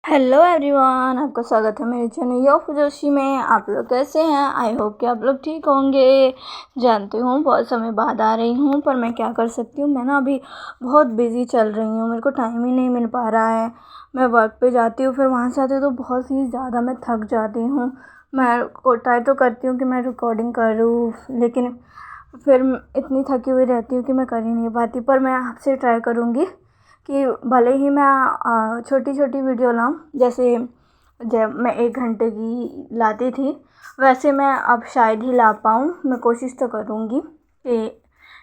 Hello everyone, आपका स्वागत है मेरे चैनल यो फुजोशी में। आप लोग कैसे हैं? आई होप कि आप लोग ठीक होंगे। जानती हूँ बहुत समय बाद आ रही हूँ, पर मैं क्या कर सकती हूँ। मैं ना अभी बहुत बिज़ी चल रही हूँ, मेरे को टाइम ही नहीं मिल पा रहा है। मैं वर्क पे जाती हूँ, फिर वहाँ से आती हूँ तो बहुत ही ज़्यादा मैं थक जाती हूँ। मैं को ट्राई तो करती हूँ कि मैं रिकॉर्डिंग करूँ, लेकिन फिर इतनी थकी हुई रहती हूँ कि मैं कर ही नहीं पाती। पर मैं आपसे ट्राई करूँगी कि भले ही मैं छोटी छोटी वीडियो लाऊं, जैसे जब मैं 1 घंटे की लाती थी वैसे मैं अब शायद ही ला पाऊँ। मैं कोशिश तो करूँगी कि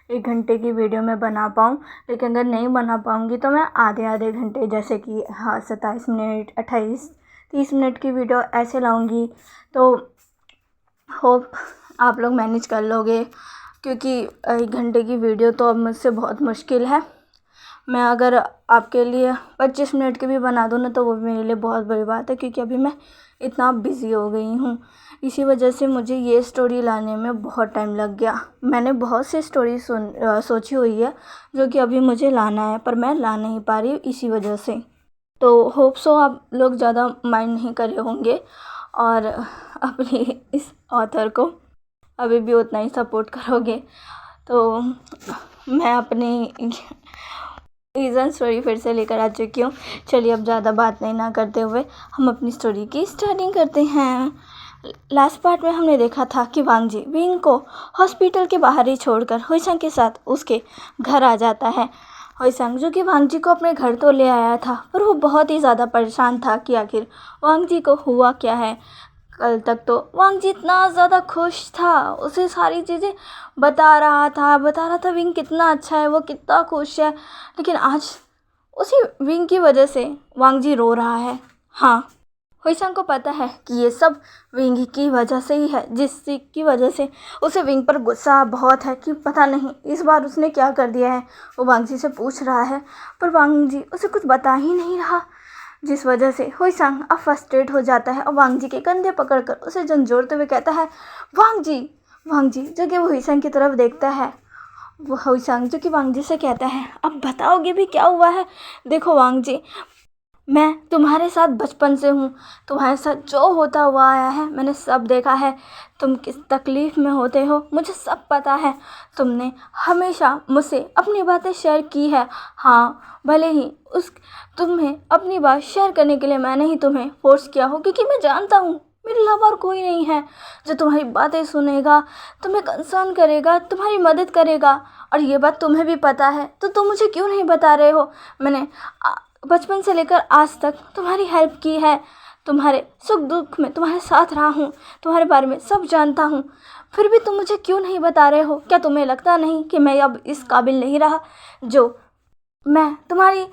1 घंटे की वीडियो मैं बना पाऊँ, लेकिन अगर नहीं बना पाऊँगी तो मैं आधे आधे घंटे, जैसे कि 27 मिनट, 28, 30 मिनट की वीडियो ऐसे लाऊँगी। तो होप आप लोग मैनेज कर लोगे, क्योंकि 1 घंटे की वीडियो तो अब मुझसे बहुत मुश्किल है। मैं अगर आपके लिए 25 मिनट की भी बना दूँ ना, तो वो भी मेरे लिए बहुत बड़ी बात है, क्योंकि अभी मैं इतना बिज़ी हो गई हूँ। इसी वजह से मुझे ये स्टोरी लाने में बहुत टाइम लग गया। मैंने बहुत सी स्टोरी सोची हुई है जो कि अभी मुझे लाना है, पर मैं ला नहीं पा रही इसी वजह से। तो होप सो आप लोग ज़्यादा माइंड नहीं कर रहे होंगे और अपने इस ऑथर को अभी भी उतना ही सपोर्ट करोगे। तो मैं अपनी रीज़न स्टोरी फिर से लेकर आ चुकी हूँ। चलिए अब ज़्यादा बात नहीं ना करते हुए हम अपनी स्टोरी की स्टार्टिंग करते हैं। लास्ट पार्ट में हमने देखा था कि वांग जी विंग को हॉस्पिटल के बाहर ही छोड़कर हुईसंग के साथ उसके घर आ जाता है। हुईसंग जो कि वांग जी को अपने घर तो ले आया था, पर वो बहुत ही ज़्यादा परेशान था कि आखिर वांग जी को हुआ क्या है। कल तक तो वांग जी इतना ज़्यादा खुश था, उसे सारी चीज़ें बता रहा था विंग कितना अच्छा है, वो कितना खुश है। लेकिन आज उसी विंग की वजह से वांग जी रो रहा है। हाँ, हुईसंग को पता है कि ये सब विंग की वजह से ही है, जिसकी वजह से उसे विंग पर गुस्सा बहुत है कि पता नहीं इस बार उसने क्या कर दिया है। वो वांग जी से पूछ रहा है, पर वांग जी उसे कुछ बता ही नहीं रहा, जिस वजह से हुईसंग अब फ्रस्ट्रेट हो जाता है और वांग जी के कंधे पकड़कर उसे झंझोड़ते हुए कहता है, वांग जी जो कि वो हुईसंग की तरफ देखता है। वो हुईसंग जो कि वांग जी से कहता है, अब बताओगे भी क्या हुआ है? देखो वांग जी, मैं तुम्हारे साथ बचपन से हूँ, तुम्हारे साथ जो होता हुआ आया है मैंने सब देखा है। तुम किस तकलीफ़ में होते हो मुझे सब पता है। तुमने हमेशा मुझसे अपनी बातें शेयर की है। हाँ, भले ही उस तुम्हें अपनी बात शेयर करने के लिए मैंने ही तुम्हें फोर्स किया हो, क्योंकि मैं जानता हूँ मेरे अलावा और कोई नहीं है जो तुम्हारी बातें सुनेगा, तुम्हें कंसर्न करेगा, तुम्हारी मदद करेगा। और ये बात तुम्हें भी पता है, तो तुम मुझे क्यों नहीं बता रहे हो? मैंने बचपन से लेकर आज तक तुम्हारी हेल्प की है, तुम्हारे सुख दुख में तुम्हारे साथ रहा हूँ, तुम्हारे बारे में सब जानता हूँ, फिर भी तुम मुझे क्यों नहीं बता रहे हो? क्या तुम्हें लगता नहीं कि मैं अब इस काबिल नहीं रहा जो मैं तुम्हारी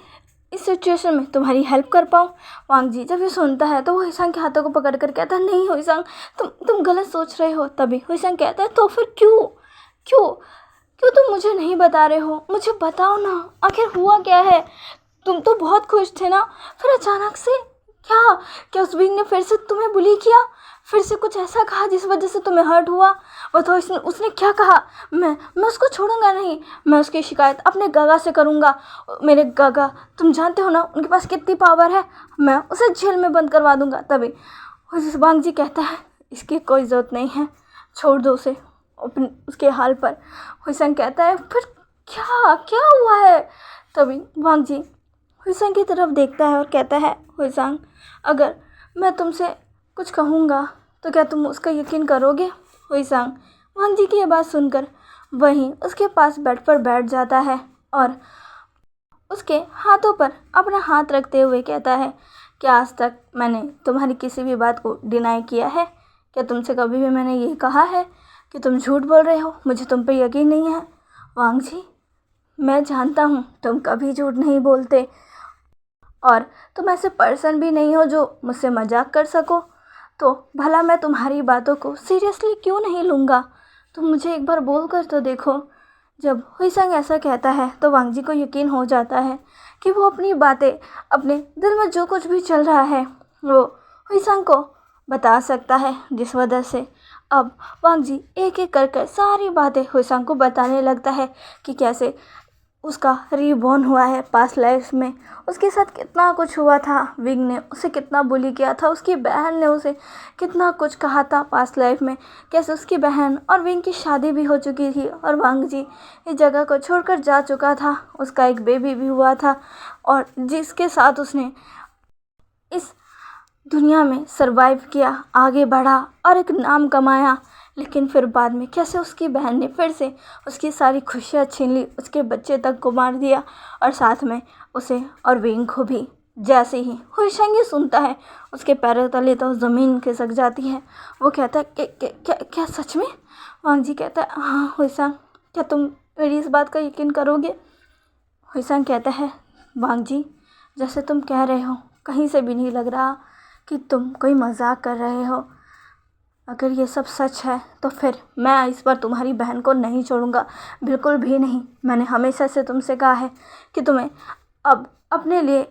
इस सिचुएशन में तुम्हारी हेल्प कर पाऊँ? वांग जी जब ये सुनता है तो वो हुईसंग के हाथों को पकड़ कर कहता है, नहीं हुईसंग, तुम गलत सोच रहे हो। तभी हुईसंग कहता है, तो फिर क्यों क्यों क्यों तुम मुझे नहीं बता रहे हो? मुझे बताओ ना, आखिर हुआ क्या है? तुम तो बहुत खुश थे ना, फिर अचानक से क्या क्या उस विंग ने फिर से तुम्हें बुली किया? फिर से कुछ ऐसा कहा जिस वजह से तुम्हें हर्ट हुआ? बताओ, उसने क्या कहा? मैं उसको छोड़ूंगा नहीं, मैं उसकी शिकायत अपने गगा से करूँगा। मेरे गगा, तुम जानते हो ना उनके पास कितनी पावर है, मैं उसे जेल में बंद करवा दूंगा। तभी वांग जी कहता है, इसकी कोई ज़रूरत नहीं है, छोड़ दो उसे अपने उसके हाल पर। हुईसंग कहता है, फिर क्या क्या हुआ है? तभी वांग जी हुईसंग की तरफ देखता है और कहता है, हुईसंग, अगर मैं तुमसे कुछ कहूँगा तो क्या तुम उसका यकीन करोगे? हुईसंग वांग जी की ये बात सुनकर वहीं उसके पास बेड पर बैठ जाता है और उसके हाथों पर अपना हाथ रखते हुए कहता है, क्या आज तक मैंने तुम्हारी किसी भी बात को डिनाई किया है? क्या तुमसे कभी भी मैंने ये कहा है कि तुम झूठ बोल रहे हो, मुझे तुम पर यकीन नहीं है? वांग जी, मैं जानता हूँ तुम कभी झूठ नहीं बोलते और तुम ऐसे पर्सन भी नहीं हो जो मुझसे मजाक कर सको, तो भला मैं तुम्हारी बातों को सीरियसली क्यों नहीं लूँगा? तुम मुझे एक बार बोल कर तो देखो। जब हुईसंग ऐसा कहता है तो वांग जी को यकीन हो जाता है कि वो अपनी बातें, अपने दिल में जो कुछ भी चल रहा है वो हुईसंग को बता सकता है, जिस वजह से अब वांग जी एक एक कर कर सारी बातें हुईसंग को बताने लगता है कि कैसे उसका रीबॉर्न हुआ है पास्ट लाइफ में। उसके साथ कितना कुछ हुआ था, विंग ने उसे कितना बुली किया था, उसकी बहन ने उसे कितना कुछ कहा था पास्ट लाइफ में, कैसे उसकी बहन और विंग की शादी भी हो चुकी थी और वांग जी इस जगह को छोड़कर जा चुका था। उसका एक बेबी भी हुआ था और जिसके साथ उसने इस दुनिया में सरवाइव किया, आगे बढ़ा और एक नाम कमाया। लेकिन फिर बाद में कैसे उसकी बहन ने फिर से उसकी सारी खुशियाँ छीन ली, उसके बच्चे तक को मार दिया और साथ में उसे और विंग को भी। जैसे ही हुईशंग ये सुनता है, उसके पैरों तले तो ज़मीन खिसक जाती है। वो कहता है क्या सच में? वांग जी कहता है, हाँ हुईशंग, क्या तुम मेरी इस बात का यकीन करोगे? हुईशंग कहता है, वांग जी जैसे तुम कह रहे हो कहीं से भी नहीं लग रहा कि तुम कोई मजाक कर रहे हो। अगर ये सब सच है तो फिर मैं इस बार तुम्हारी बहन को नहीं छोड़ूंगा, बिल्कुल भी नहीं। मैंने हमेशा से तुमसे कहा है कि तुम्हें अब अपने लिए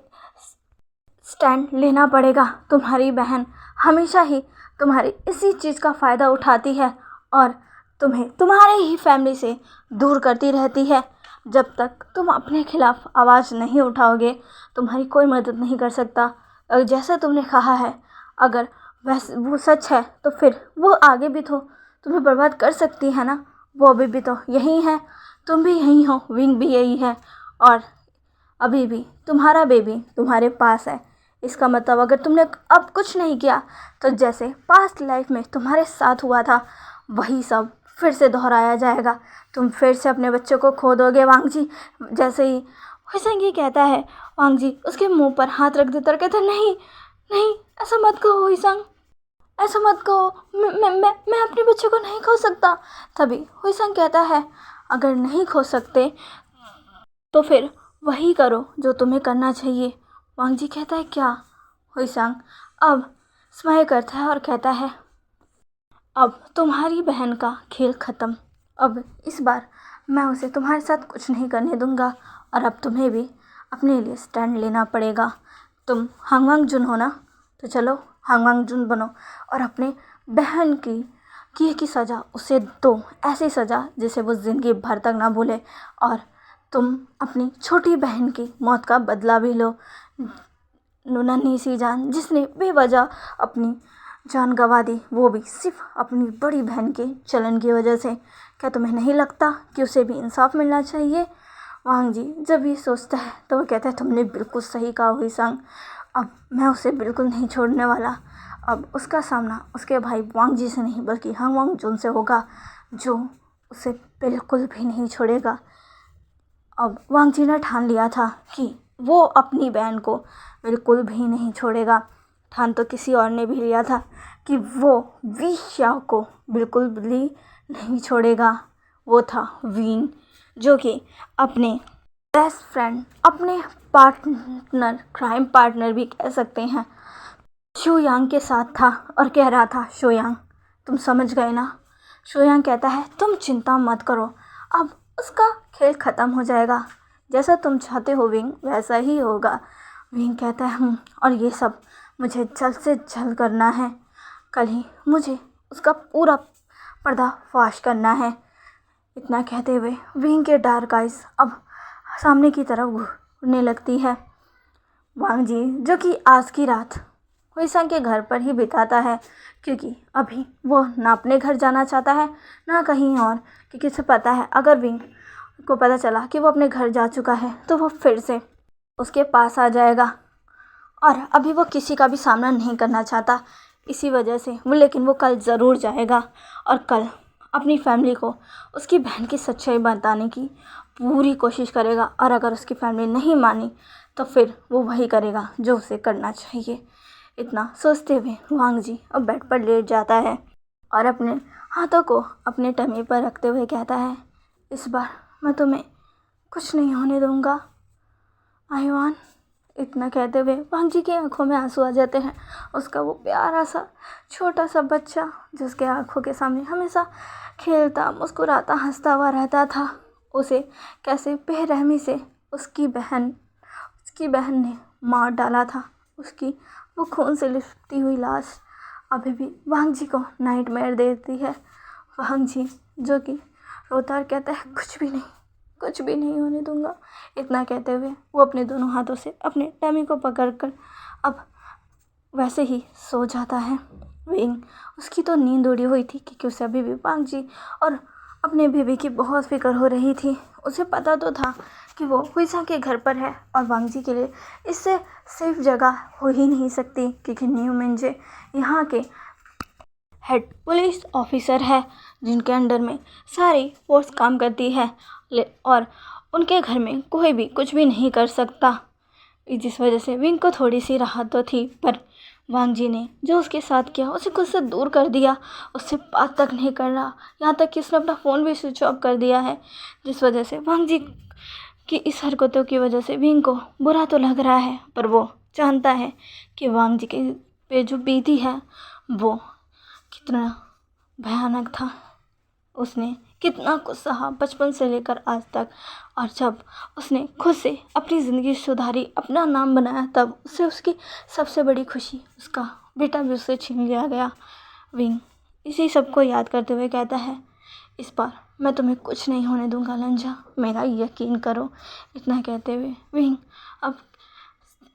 स्टैंड लेना पड़ेगा। तुम्हारी बहन हमेशा ही तुम्हारी इसी चीज़ का फ़ायदा उठाती है और तुम्हें तुम्हारे ही फैमिली से दूर करती रहती है। जब तक तुम अपने खिलाफ आवाज़ नहीं उठाओगे तुम्हारी कोई मदद नहीं कर सकता। और जैसा तुमने कहा है, अगर वैसे वो सच है तो फिर वो आगे भी तो तुम्हें बर्बाद कर सकती है ना। वो अभी भी तो यही है, तुम भी यही हो, विंग भी यही है और अभी भी तुम्हारा बेबी तुम्हारे पास है। इसका मतलब अगर तुमने अब कुछ नहीं किया तो जैसे पास्ट लाइफ में तुम्हारे साथ हुआ था वही सब फिर से दोहराया जाएगा। तुम फिर से अपने बच्चों को खो दोगे वांग जी। जैसे ही हुईशंग ये कहता है, वांग जी उसके मुंह पर हाथ रख देता और कहता है, नहीं नहीं ऐसा मत कहो हुईशंग, ऐसा मत कहो, मैं अपने बच्चों को नहीं खो सकता। तभी हुईशंग कहता है, अगर नहीं खो सकते तो फिर वही करो जो तुम्हें करना चाहिए। वांग जी कहता है, क्या? हुईशंग अब स्माइल करता है और कहता है, अब तुम्हारी बहन का खेल ख़त्म। अब इस बार मैं उसे तुम्हारे साथ कुछ नहीं करने दूंगा और अब तुम्हें भी अपने लिए स्टैंड लेना पड़ेगा। तुम हांगवांग जुन हो ना, तो चलो हांगवांग जुन बनो और अपने बहन की किए की सज़ा उसे दो, ऐसी सज़ा जिसे वो ज़िंदगी भर तक ना भूले। और तुम अपनी छोटी बहन की मौत का बदला भी लो। नन्ही सी जान जिसने बेवजह अपनी जान गंवा दी, वो भी सिर्फ अपनी बड़ी बहन के चलन की वजह से। क्या तुम्हें नहीं लगता कि उसे भी इंसाफ मिलना चाहिए? वांग जी जब ये सोचता है तो वो कहता है, तुमने बिल्कुल सही कहा हुईशंग, अब मैं उसे बिल्कुल नहीं छोड़ने वाला। अब उसका सामना उसके भाई वांग जी से नहीं बल्कि हांगवांग जुन से होगा, जो उसे बिल्कुल भी नहीं छोड़ेगा। अब वांग जी ने ठान लिया था कि वो अपनी बहन को बिल्कुल भी नहीं छोड़ेगा। ठान तो किसी और ने भी लिया था कि वो वी शाओ को बिल्कुल भी नहीं छोड़ेगा। वो था वीन, जो कि अपने बेस्ट फ्रेंड, अपने पार्टनर, क्राइम पार्टनर भी कह सकते हैं, शो यांग के साथ था और कह रहा था, शो यांग तुम समझ गए ना? शो यांग कहता है, तुम चिंता मत करो, अब उसका खेल ख़त्म हो जाएगा। जैसा तुम चाहते हो विंग वैसा ही होगा। विंग कहता है, और ये सब मुझे जल्द से जल्द करना है। कल ही मुझे उसका पूरा पर्दाफाश करना है। इतना कहते हुए विंग के डार्क आइज अब सामने की तरफ घूरने लगती है। वांग जी जो कि आज की रात हुईशंग के घर पर ही बिताता है, क्योंकि अभी वो ना अपने घर जाना चाहता है ना कहीं और, क्योंकि उसे पता है अगर विंग को पता चला कि वो अपने घर जा चुका है तो वो फिर से उसके पास आ जाएगा और अभी वो किसी का भी सामना नहीं करना चाहता। इसी वजह से लेकिन वो कल ज़रूर जाएगा और कल अपनी फैमिली को उसकी बहन की सच्चाई बताने की पूरी कोशिश करेगा। और अगर उसकी फैमिली नहीं मानी तो फिर वो वही करेगा जो उसे करना चाहिए। इतना सोचते हुए वांग जी अब बेड पर लेट जाता है और अपने हाथों को अपने टमी पर रखते हुए कहता है, इस बार मैं तुम्हें कुछ नहीं होने दूंगा आयुआन। इतना कहते हुए वांग जी की आंखों में आंसू आ जाते हैं। उसका वो प्यारा सा छोटा सा बच्चा जिसके आंखों के सामने हमेशा खेलता मुस्कुराता हंसता हुआ रहता था, उसे कैसे बेरहमी से उसकी बहन ने मार डाला था। उसकी वो खून से लिपटी हुई लाश अभी भी वांग जी को नाइटमेयर देती है। वांग जी जो कि रोता और कहता है, कुछ भी नहीं, कुछ भी नहीं होने दूंगा। इतना कहते हुए वो अपने दोनों हाथों से अपने टमी को पकड़कर अब वैसे ही सो जाता है। विंग, उसकी तो नींद उड़ी हुई थी क्योंकि उसे अभी भी वांग जी और अपने बेबी की बहुत फिक्र हो रही थी। उसे पता तो था कि वो हुईसा के घर पर है और वांग जी के लिए इससे सेफ जगह हो ही नहीं सकती क्योंकि न्यू मिंजे यहाँ के हेड पुलिस ऑफिसर है जिनके अंडर में सारी फोर्स काम करती है और उनके घर में कोई भी कुछ भी नहीं कर सकता। जिस वजह से विंग को थोड़ी सी राहत तो थी, पर वांग जी ने जो उसके साथ किया उसे खुद से दूर कर दिया। उससे बात तक नहीं कर रहा, यहाँ तक कि उसने अपना फ़ोन भी स्विच ऑफ कर दिया है। जिस वजह से वांग जी की इस हरकतों की वजह से विंग को बुरा तो लग रहा है, पर वो जानता है कि वांग जी के पे जो बीती है वो कितना भयानक था। उसने कितना कुछ सहा बचपन से लेकर आज तक, और जब उसने खुद से अपनी ज़िंदगी सुधारी, अपना नाम बनाया, तब उसे उसकी सबसे बड़ी खुशी उसका बेटा भी उससे छीन लिया गया। विंग इसी सब को याद करते हुए कहता है, इस बार मैं तुम्हें कुछ नहीं होने दूंगा लंजा, मेरा यकीन करो। इतना कहते हुए विंग अब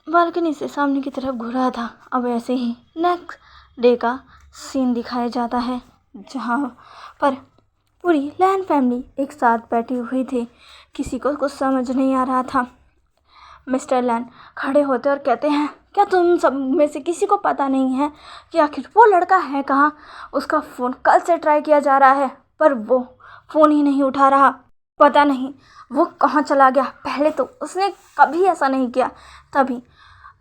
बालकनी से सामने की तरफ घूरा था। अब ऐसे ही नेक्स्ट डे का सीन दिखाया जाता है जहाँ पर पूरी लैन फैमिली एक साथ बैठी हुई थी। किसी को कुछ समझ नहीं आ रहा था। मिस्टर लैन खड़े होते और कहते हैं, क्या तुम सब में से किसी को पता नहीं है कि आखिर वो लड़का है कहाँ? उसका फ़ोन कल से ट्राई किया जा रहा है पर वो फ़ोन ही नहीं उठा रहा। पता नहीं वो कहाँ चला गया। पहले तो उसने कभी ऐसा नहीं किया। तभी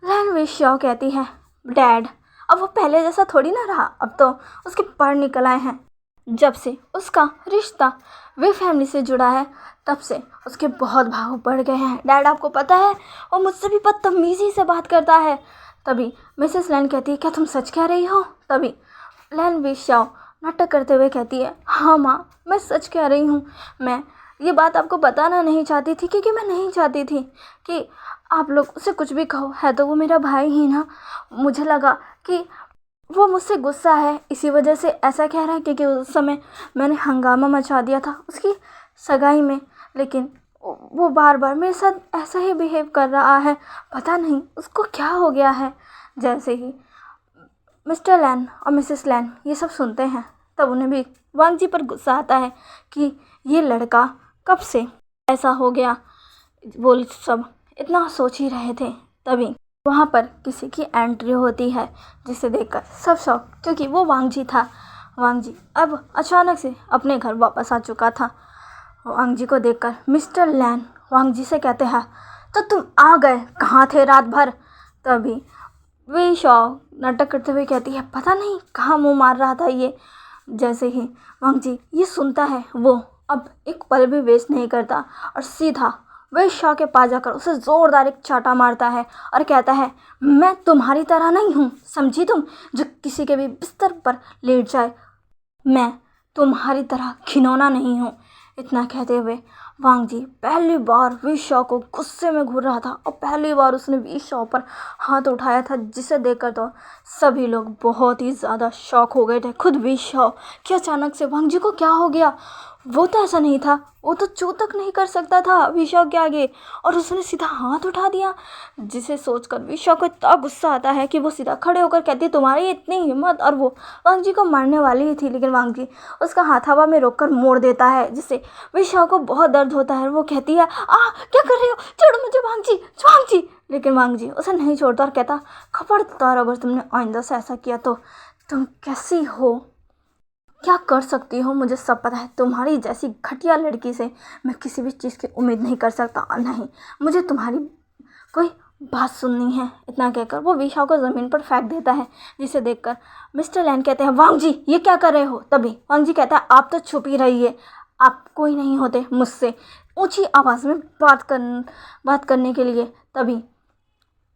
लैन विशाओ कहती है, डैड अब वो पहले जैसा थोड़ी ना रहा, अब तो उसके पर निकल आए हैं। जब से उसका रिश्ता वे फैमिली से जुड़ा है तब से उसके बहुत भाव बढ़ गए हैं। डैड आपको पता है वो मुझसे भी बदतमीज़ी से बात करता है। तभी मिसेस लैन कहती है, क्या तुम सच कह रही हो? तभी लैन विशाओ नाटक करते हुए कहती है, हाँ माँ मैं सच कह रही हूँ। मैं ये बात आपको बताना नहीं चाहती थी क्योंकि मैं नहीं चाहती थी कि आप लोग उसे कुछ भी कहो, है तो वो मेरा भाई ही ना। मुझे लगा कि वो मुझसे गुस्सा है, इसी वजह से ऐसा कह रहा है क्योंकि उस समय मैंने हंगामा मचा दिया था उसकी सगाई में, लेकिन वो बार बार मेरे साथ ऐसा ही बिहेव कर रहा है। पता नहीं उसको क्या हो गया है। जैसे ही मिस्टर लैन और मिसेस लैन ये सब सुनते हैं तब उन्हें भी वांग जी पर गुस्सा आता है कि ये लड़का कब से ऐसा हो गया। वो सब इतना सोच ही रहे थे, तभी वहाँ पर किसी की एंट्री होती है जिसे देखकर सब शौक, क्योंकि वो वांग जी था। वांग जी अब अचानक से अपने घर वापस आ चुका था। वांग जी को देखकर मिस्टर लैन वांग जी से कहते हैं, तो तुम आ गए, कहाँ थे रात भर? तभी वे शॉ नाटक करते हुए कहती है, पता नहीं कहाँ मुंह मार रहा था ये। जैसे ही वांग जी ये सुनता है वो अब एक पल भी वेस्ट नहीं करता और सीधा वे शॉ के पास जाकर उसे ज़ोरदार एक चाटा मारता है और कहता है, मैं तुम्हारी तरह नहीं हूँ, समझी तुम, जो किसी के भी बिस्तर पर लेट जाए। मैं तुम्हारी तरह खिलौना नहीं हूँ। इतना कहते हुए वांग जी पहली बार वी शॉ को गुस्से में घूर रहा था और पहली बार उसने वी शॉ पर हाथ उठाया था, जिसे देखकर तो सभी लोग बहुत ही ज़्यादा शॉक हो गए थे। खुद वी शॉ कि अचानक से वांग जी को क्या हो गया। वो तो ऐसा नहीं था, वो तो चू तक नहीं कर सकता था विशा के आगे, और उसने सीधा हाथ उठा दिया, जिसे सोचकर विशा को इतना गुस्सा आता है कि वो सीधा खड़े होकर कहती है, तुम्हारी इतनी हिम्मत। और वो वांग जी को मारने वाली ही थी, लेकिन वांग जी उसका हाथ हवा में रोककर मोड़ देता है, जिससे विशा को बहुत दर्द होता है। वो कहती है, क्या कर रही हो, छोड़ो मुझे वांग जी, वांग जी। लेकिन वांग जी उसे नहीं छोड़ता और कहता, खबरदार अगर तुमने आइंदा से ऐसा किया तो तुम कैसी हो, क्या कर सकती हो, मुझे सब पता है। तुम्हारी जैसी घटिया लड़की से मैं किसी भी चीज़ की उम्मीद नहीं कर सकता, और नहीं मुझे तुम्हारी कोई बात सुननी है। इतना कहकर वो विशा को ज़मीन पर फेंक देता है, जिसे देखकर मिस्टर लैन कहते हैं, वांग जी ये क्या कर रहे हो? तभी वांग जी कहता है, आप तो छुप ही रहिए, आप कोई नहीं होते मुझसे ऊँची आवाज़ में बात करने के लिए। तभी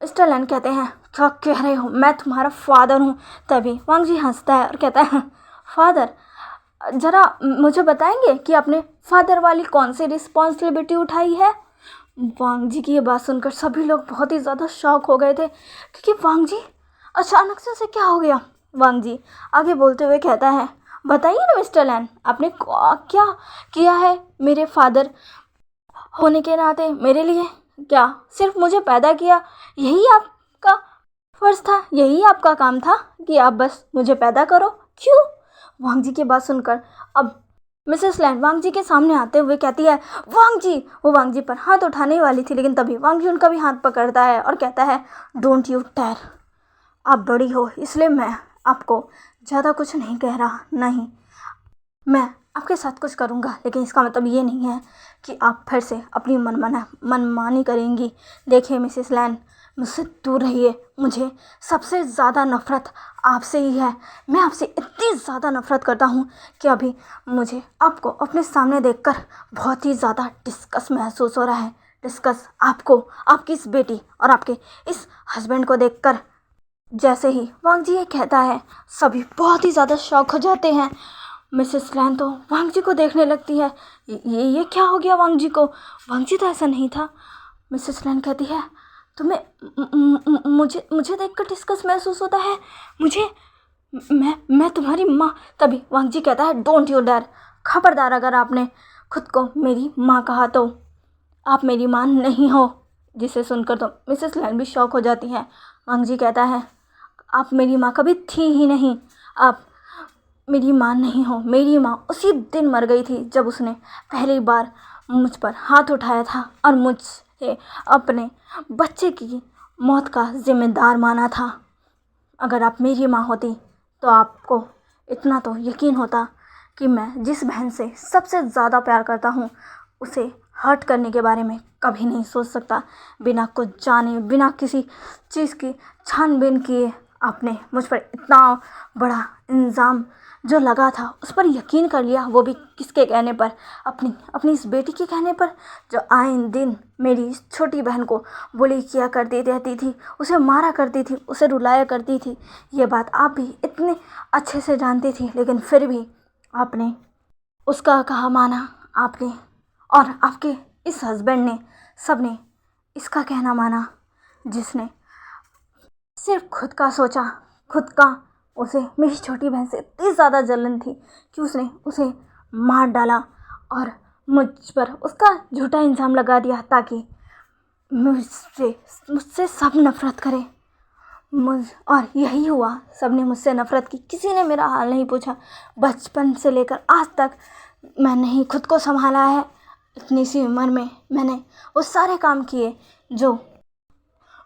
मिस्टर लैन कहते हैं, क्या कह रहे हो, मैं तुम्हारा फादर हूँ। तभी वांग जी हंसता है और कहता है, फादर, ज़रा मुझे बताएंगे कि आपने फादर वाली कौन सी रिस्पॉन्सिबिलिटी उठाई है? वांग जी की ये बात सुनकर सभी लोग बहुत ही ज़्यादा शॉक हो गए थे, क्योंकि वांग जी अचानक से उसे क्या हो गया। वांग जी आगे बोलते हुए कहता है, बताइए ना मिस्टर लैन, आपने क्या किया है मेरे फादर होने के नाते मेरे लिए क्या सिर्फ मुझे पैदा किया यही आपका फ़र्ज़ था, यही आपका काम था कि आप बस मुझे पैदा करो? क्यों? वांग जी की बात सुनकर अब मिसेस लैंग वांग जी के सामने आते हुए कहती है, वांग जी। वो वांग जी पर हाथ उठाने वाली थी, लेकिन तभी वांग जी उनका भी हाथ पकड़ता है और कहता है, डोंट यू डेयर। आप बड़ी हो इसलिए मैं आपको ज़्यादा कुछ नहीं कह रहा, नहीं मैं आपके साथ कुछ करूँगा, लेकिन इसका मतलब ये नहीं है कि आप फिर से अपनी मनमानी करेंगी। देखिए मिसेस लैन, मुझसे दूर रहिए। मुझे सबसे ज़्यादा नफ़रत आपसे ही है। मैं आपसे इतनी ज़्यादा नफ़रत करता हूँ कि अभी मुझे आपको अपने सामने देखकर बहुत ही ज़्यादा डिस्गस्ट महसूस हो रहा है। डिस्गस्ट आपको, आपकी इस बेटी और आपके इस हस्बैंड को देखकर। जैसे ही वांग जी ये कहता है, सभी बहुत ही ज़्यादा शॉक हो जाते हैं। मिसेस लैन तो वांग जी को देखने लगती है, ये क्या हो गया वांग जी को? वांग जी तो ऐसा नहीं था। मिसेस लैन कहती है, तुम्हें मुझे मुझे देखकर डिस्गस्ट महसूस होता है? मुझे मैं तुम्हारी माँ। तभी वांग जी कहता है, डोंट यू डेयर। खबरदार अगर आपने खुद को मेरी माँ कहा तो आप मेरी माँ नहीं हो। जिसे सुनकर तो मिसेस लैन भी शॉक हो जाती है। वांग जी कहता है, आप मेरी माँ कभी थी ही नहीं, आप मेरी माँ नहीं हो। मेरी माँ उसी दिन मर गई थी जब उसने पहली बार मुझ पर हाथ उठाया था और मुझे अपने बच्चे की मौत का जिम्मेदार माना था। अगर आप मेरी माँ होती तो आपको इतना तो यकीन होता कि मैं जिस बहन से सबसे ज़्यादा प्यार करता हूँ उसे हर्ट करने के बारे में कभी नहीं सोच सकता। बिना कुछ जाने, बिना किसी चीज़ की छानबीन किए आपने मुझ पर इतना बड़ा इल्ज़ाम जो लगा था उस पर यकीन कर लिया, वो भी किसके कहने पर? अपनी अपनी इस बेटी के कहने पर, जो आए दिन मेरी इस छोटी बहन को बुली किया करती रहती थी, उसे मारा करती थी, उसे रुलाया करती थी। ये बात आप भी इतने अच्छे से जानती थी, लेकिन फिर भी आपने उसका कहा माना। आपने और आपके इस हस्बैंड ने, सब ने इसका कहना माना, जिसने सिर्फ खुद का सोचा, खुद का। उसे मेरी छोटी बहन से इतनी ज़्यादा जलन थी कि उसने उसे मार डाला और मुझ पर उसका झूठा इल्ज़ाम लगा दिया ताकि मुझसे सब नफ़रत करें। और यही हुआ, सब ने मुझसे नफ़रत की, किसी ने मेरा हाल नहीं पूछा। बचपन से लेकर आज तक मैंने ही खुद को संभाला है। इतनी सी उम्र में मैंने वो सारे काम किए जो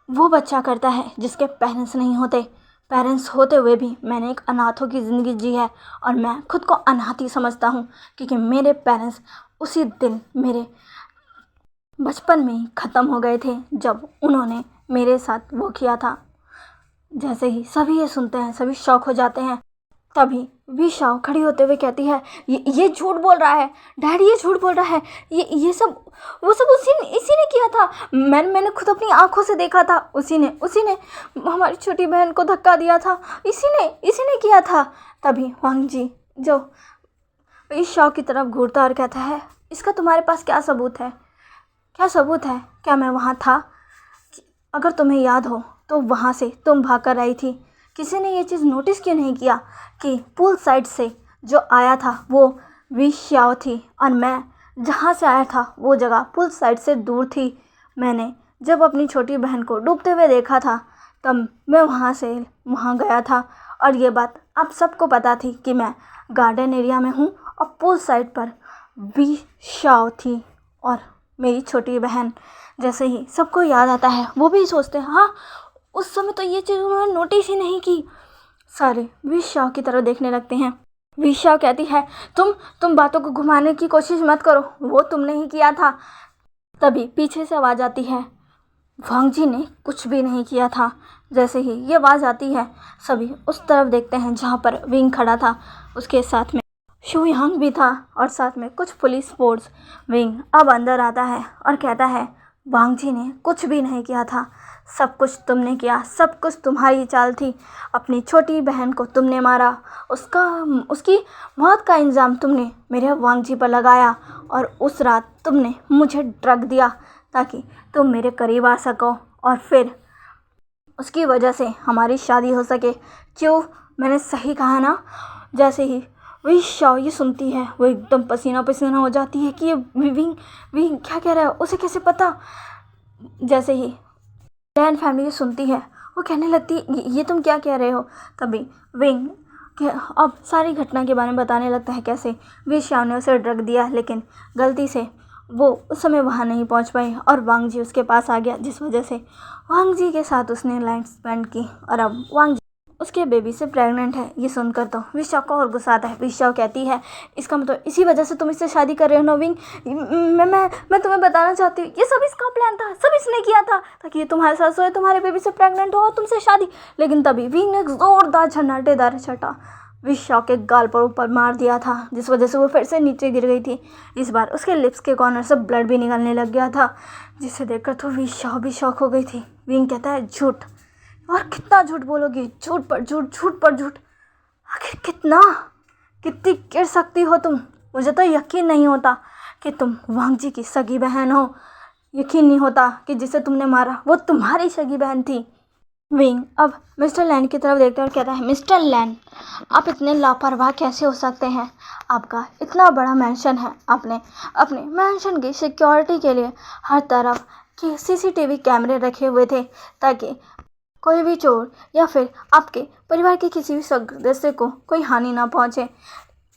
वो बच्चा करता है जिसके पेरेंट्स नहीं होते। पेरेंट्स होते हुए भी मैंने एक अनाथों की ज़िंदगी जी है और मैं खुद को अनाथ ही समझता हूँ, क्योंकि मेरे पेरेंट्स उसी दिन मेरे बचपन में ही ख़त्म हो गए थे जब उन्होंने मेरे साथ वो किया था। जैसे ही सभी ये सुनते हैं, सभी शॉक हो जाते हैं। तभी विशाओ खड़ी होते हुए कहती है, ये झूठ बोल रहा है डैडी, ये झूठ बोल रहा है। ये सब वो सब इसी ने किया था। मैंने खुद अपनी आंखों से देखा था। उसी ने हमारी छोटी बहन को धक्का दिया था। इसी ने किया था। तभी वांग जी जो विशाओ की तरफ घूरता और कहता है, इसका तुम्हारे पास क्या सबूत है? क्या सबूत है? क्या मैं वहाँ था? अगर तुम्हें याद हो तो वहाँ से तुम भाग कर आई थी। किसी ने ये चीज़ नोटिस क्यों नहीं किया कि पूल साइड से जो आया था वो विशाओ थी और मैं जहाँ से आया था वो जगह पुल साइड से दूर थी। मैंने जब अपनी छोटी बहन को डूबते हुए देखा था तब मैं वहाँ गया था और ये बात आप सबको पता थी कि मैं गार्डन एरिया में हूँ और पुल साइड पर विशाओ थी और मेरी छोटी बहन। जैसे ही सबको याद आता है वो भी सोचते हैं, हाँ उस समय तो ये चीज़ उन्होंने नोटिस ही नहीं की। सारे विशाओ की तरफ देखने लगते हैं। विशाओ कहती है, तुम बातों को घुमाने की कोशिश मत करो, वो तुमने ही किया था। तभी पीछे से आवाज़ आती है, वांग जी ने कुछ भी नहीं किया था। जैसे ही ये आवाज़ आती है सभी उस तरफ देखते हैं जहाँ पर विंग खड़ा था। उसके साथ में शू यांग भी था और साथ में कुछ पुलिस फोर्स। विंग अब अंदर आता है और कहता है, वांग जी ने कुछ भी नहीं किया था, सब कुछ तुमने किया, सब कुछ तुम्हारी चाल थी। अपनी छोटी बहन को तुमने मारा, उसकी मौत का इल्ज़ाम तुमने मेरे वांग जी पर लगाया और उस रात तुमने मुझे ड्रग दिया ताकि तुम मेरे करीब आ सको और फिर उसकी वजह से हमारी शादी हो सके। क्यों? मैंने सही कहा ना? जैसे ही विशाओ ये सुनती है, वो एकदम पसीना पसीना हो जाती है कि ये विंग विंग क्या कह रहा है, उसे कैसे पता। जैसे ही लैन फैमिली सुनती है, वो कहने लगती है ये तुम क्या कह रहे हो। तभी विंग अब सारी घटना के बारे में बताने लगता है, कैसे विशाओ ने उसे ड्रग दिया, लेकिन गलती से वो उस समय वहाँ नहीं पहुँच पाई और वांग जी उसके पास आ गया, जिस वजह से वांग जी के साथ उसने लाइफ स्पेंड की और अब वांग जी उसके बेबी से प्रेग्नेंट है। ये सुनकर तो विशाओ को और गुस्सा आता है। विशाओ कहती है इसका मतलब इसी वजह से तुम इससे शादी कर रहे हो ना विंग। मैं तुम्हें बताना चाहती हूँ ये सब इसका प्लान था, सब इसने किया था ताकि ये तुम्हारे साथ सोए, तुम्हारे बेबी से प्रेग्नेंट हो और तुमसे शादी। लेकिन तभी विंग ने जोरदार झन्नाटेदार छटा विशाओ के गाल पर ऊपर मार दिया था, जिस वजह से वो फिर से नीचे गिर गई थी। इस बार उसके लिप्स के कॉर्नर से ब्लड भी निकलने लग गया था, जिसे देखकर तो विशाओ भी शॉक हो गई थी। विंग कहता है झूठ, और कितना झूठ बोलोगी, झूठ पर झूठ, झूठ पर झूठ, आखिर कितनी गिर सकती हो तुम। मुझे तो यकीन नहीं होता कि तुम वांग जी की सगी बहन हो। यकीन नहीं होता कि जिसे तुमने मारा वो तुम्हारी सगी बहन थी। विंग अब मिस्टर लैन की तरफ देखता है और कहता है मिस्टर लैन, आप इतने लापरवाह कैसे हो सकते हैं। आपका इतना बड़ा मैंशन है, आपने अपने मैंशन की सिक्योरिटी के लिए हर तरफ के सीसीटीवी कैमरे रखे हुए थे ताकि कोई भी चोर या फिर आपके परिवार के किसी भी सदस्य को कोई हानि ना पहुंचे।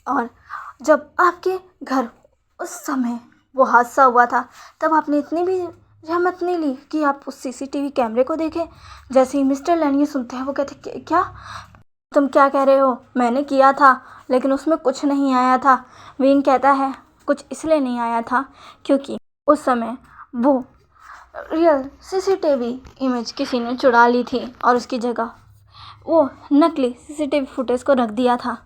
और जब आपके घर उस समय वो हादसा हुआ था तब आपने इतनी भी जहमत नहीं ली कि आप उस सीसीटीवी कैमरे को देखें। जैसे ही मिस्टर लैन ये सुनते हैं, वो कहते क्या तुम क्या कह रहे हो, मैंने किया था लेकिन उसमें कुछ नहीं आया था। विंग कहता है कुछ इसलिए नहीं आया था क्योंकि उस समय वो रियल सीसीटीवी इमेज किसी ने चुरा ली थी और उसकी जगह वो नकली सीसीटीवी फुटेज को रख दिया था।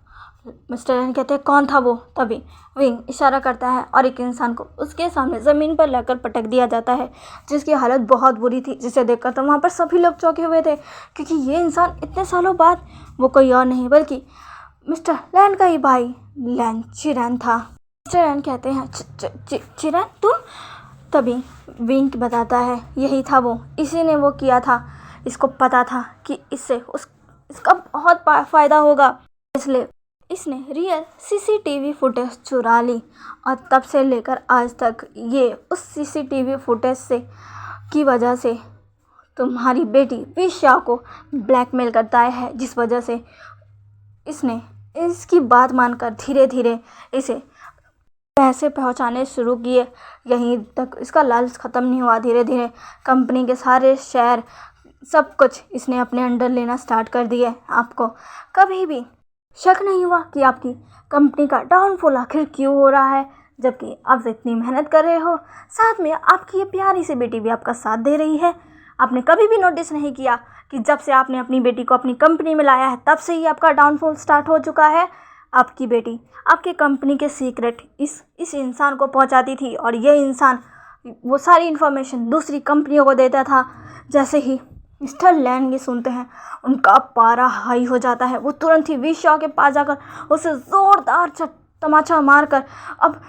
मिस्टर लैन कहते हैं कौन था वो। तभी विंग इशारा करता है और एक इंसान को उसके सामने ज़मीन पर लाकर पटक दिया जाता है, जिसकी हालत बहुत बुरी थी, जिसे देखकर तो वहाँ पर सभी लोग चौंके हुए थे क्योंकि ये इंसान इतने सालों बाद वो कोई और नहीं बल्कि मिस्टर लैन का ही भाई लैन चिरैन था। मिस्टर लैन कहते हैं चिरैन तुम। तभी विंग बताता है यही था वो, इसी ने वो किया था, इसको पता था कि इससे इसका बहुत फ़ायदा होगा, इसलिए इसने रियल सीसीटीवी फुटेज चुरा ली। और तब से लेकर आज तक ये उस सीसीटीवी फुटेज से की वजह से तुम्हारी बेटी विशा को ब्लैकमेल करता है, जिस वजह से इसने इसकी बात मानकर धीरे धीरे इसे पैसे पहुंचाने शुरू किए। यहीं तक इसका लालच ख़त्म नहीं हुआ, धीरे धीरे कंपनी के सारे शेयर सब कुछ इसने अपने अंडर लेना स्टार्ट कर दिए। आपको कभी भी शक नहीं हुआ कि आपकी कंपनी का डाउनफॉल आखिर क्यों हो रहा है, जबकि आप इतनी मेहनत कर रहे हो, साथ में आपकी ये प्यारी सी बेटी भी आपका साथ दे रही है। आपने कभी भी नोटिस नहीं किया कि जब से आपने अपनी बेटी को अपनी कंपनी में लाया है तब से ही आपका डाउनफॉल स्टार्ट हो चुका है। आपकी बेटी आपकी कंपनी के सीक्रेट इस इंसान को पहुंचाती थी और ये इंसान वो सारी इन्फॉर्मेशन दूसरी कंपनियों को देता था। जैसे ही मिस्टर लैन ये सुनते हैं, उनका पारा हाई हो जाता है। वो तुरंत ही विशा के पास जाकर उसे ज़ोरदार तमाचा मारकर अब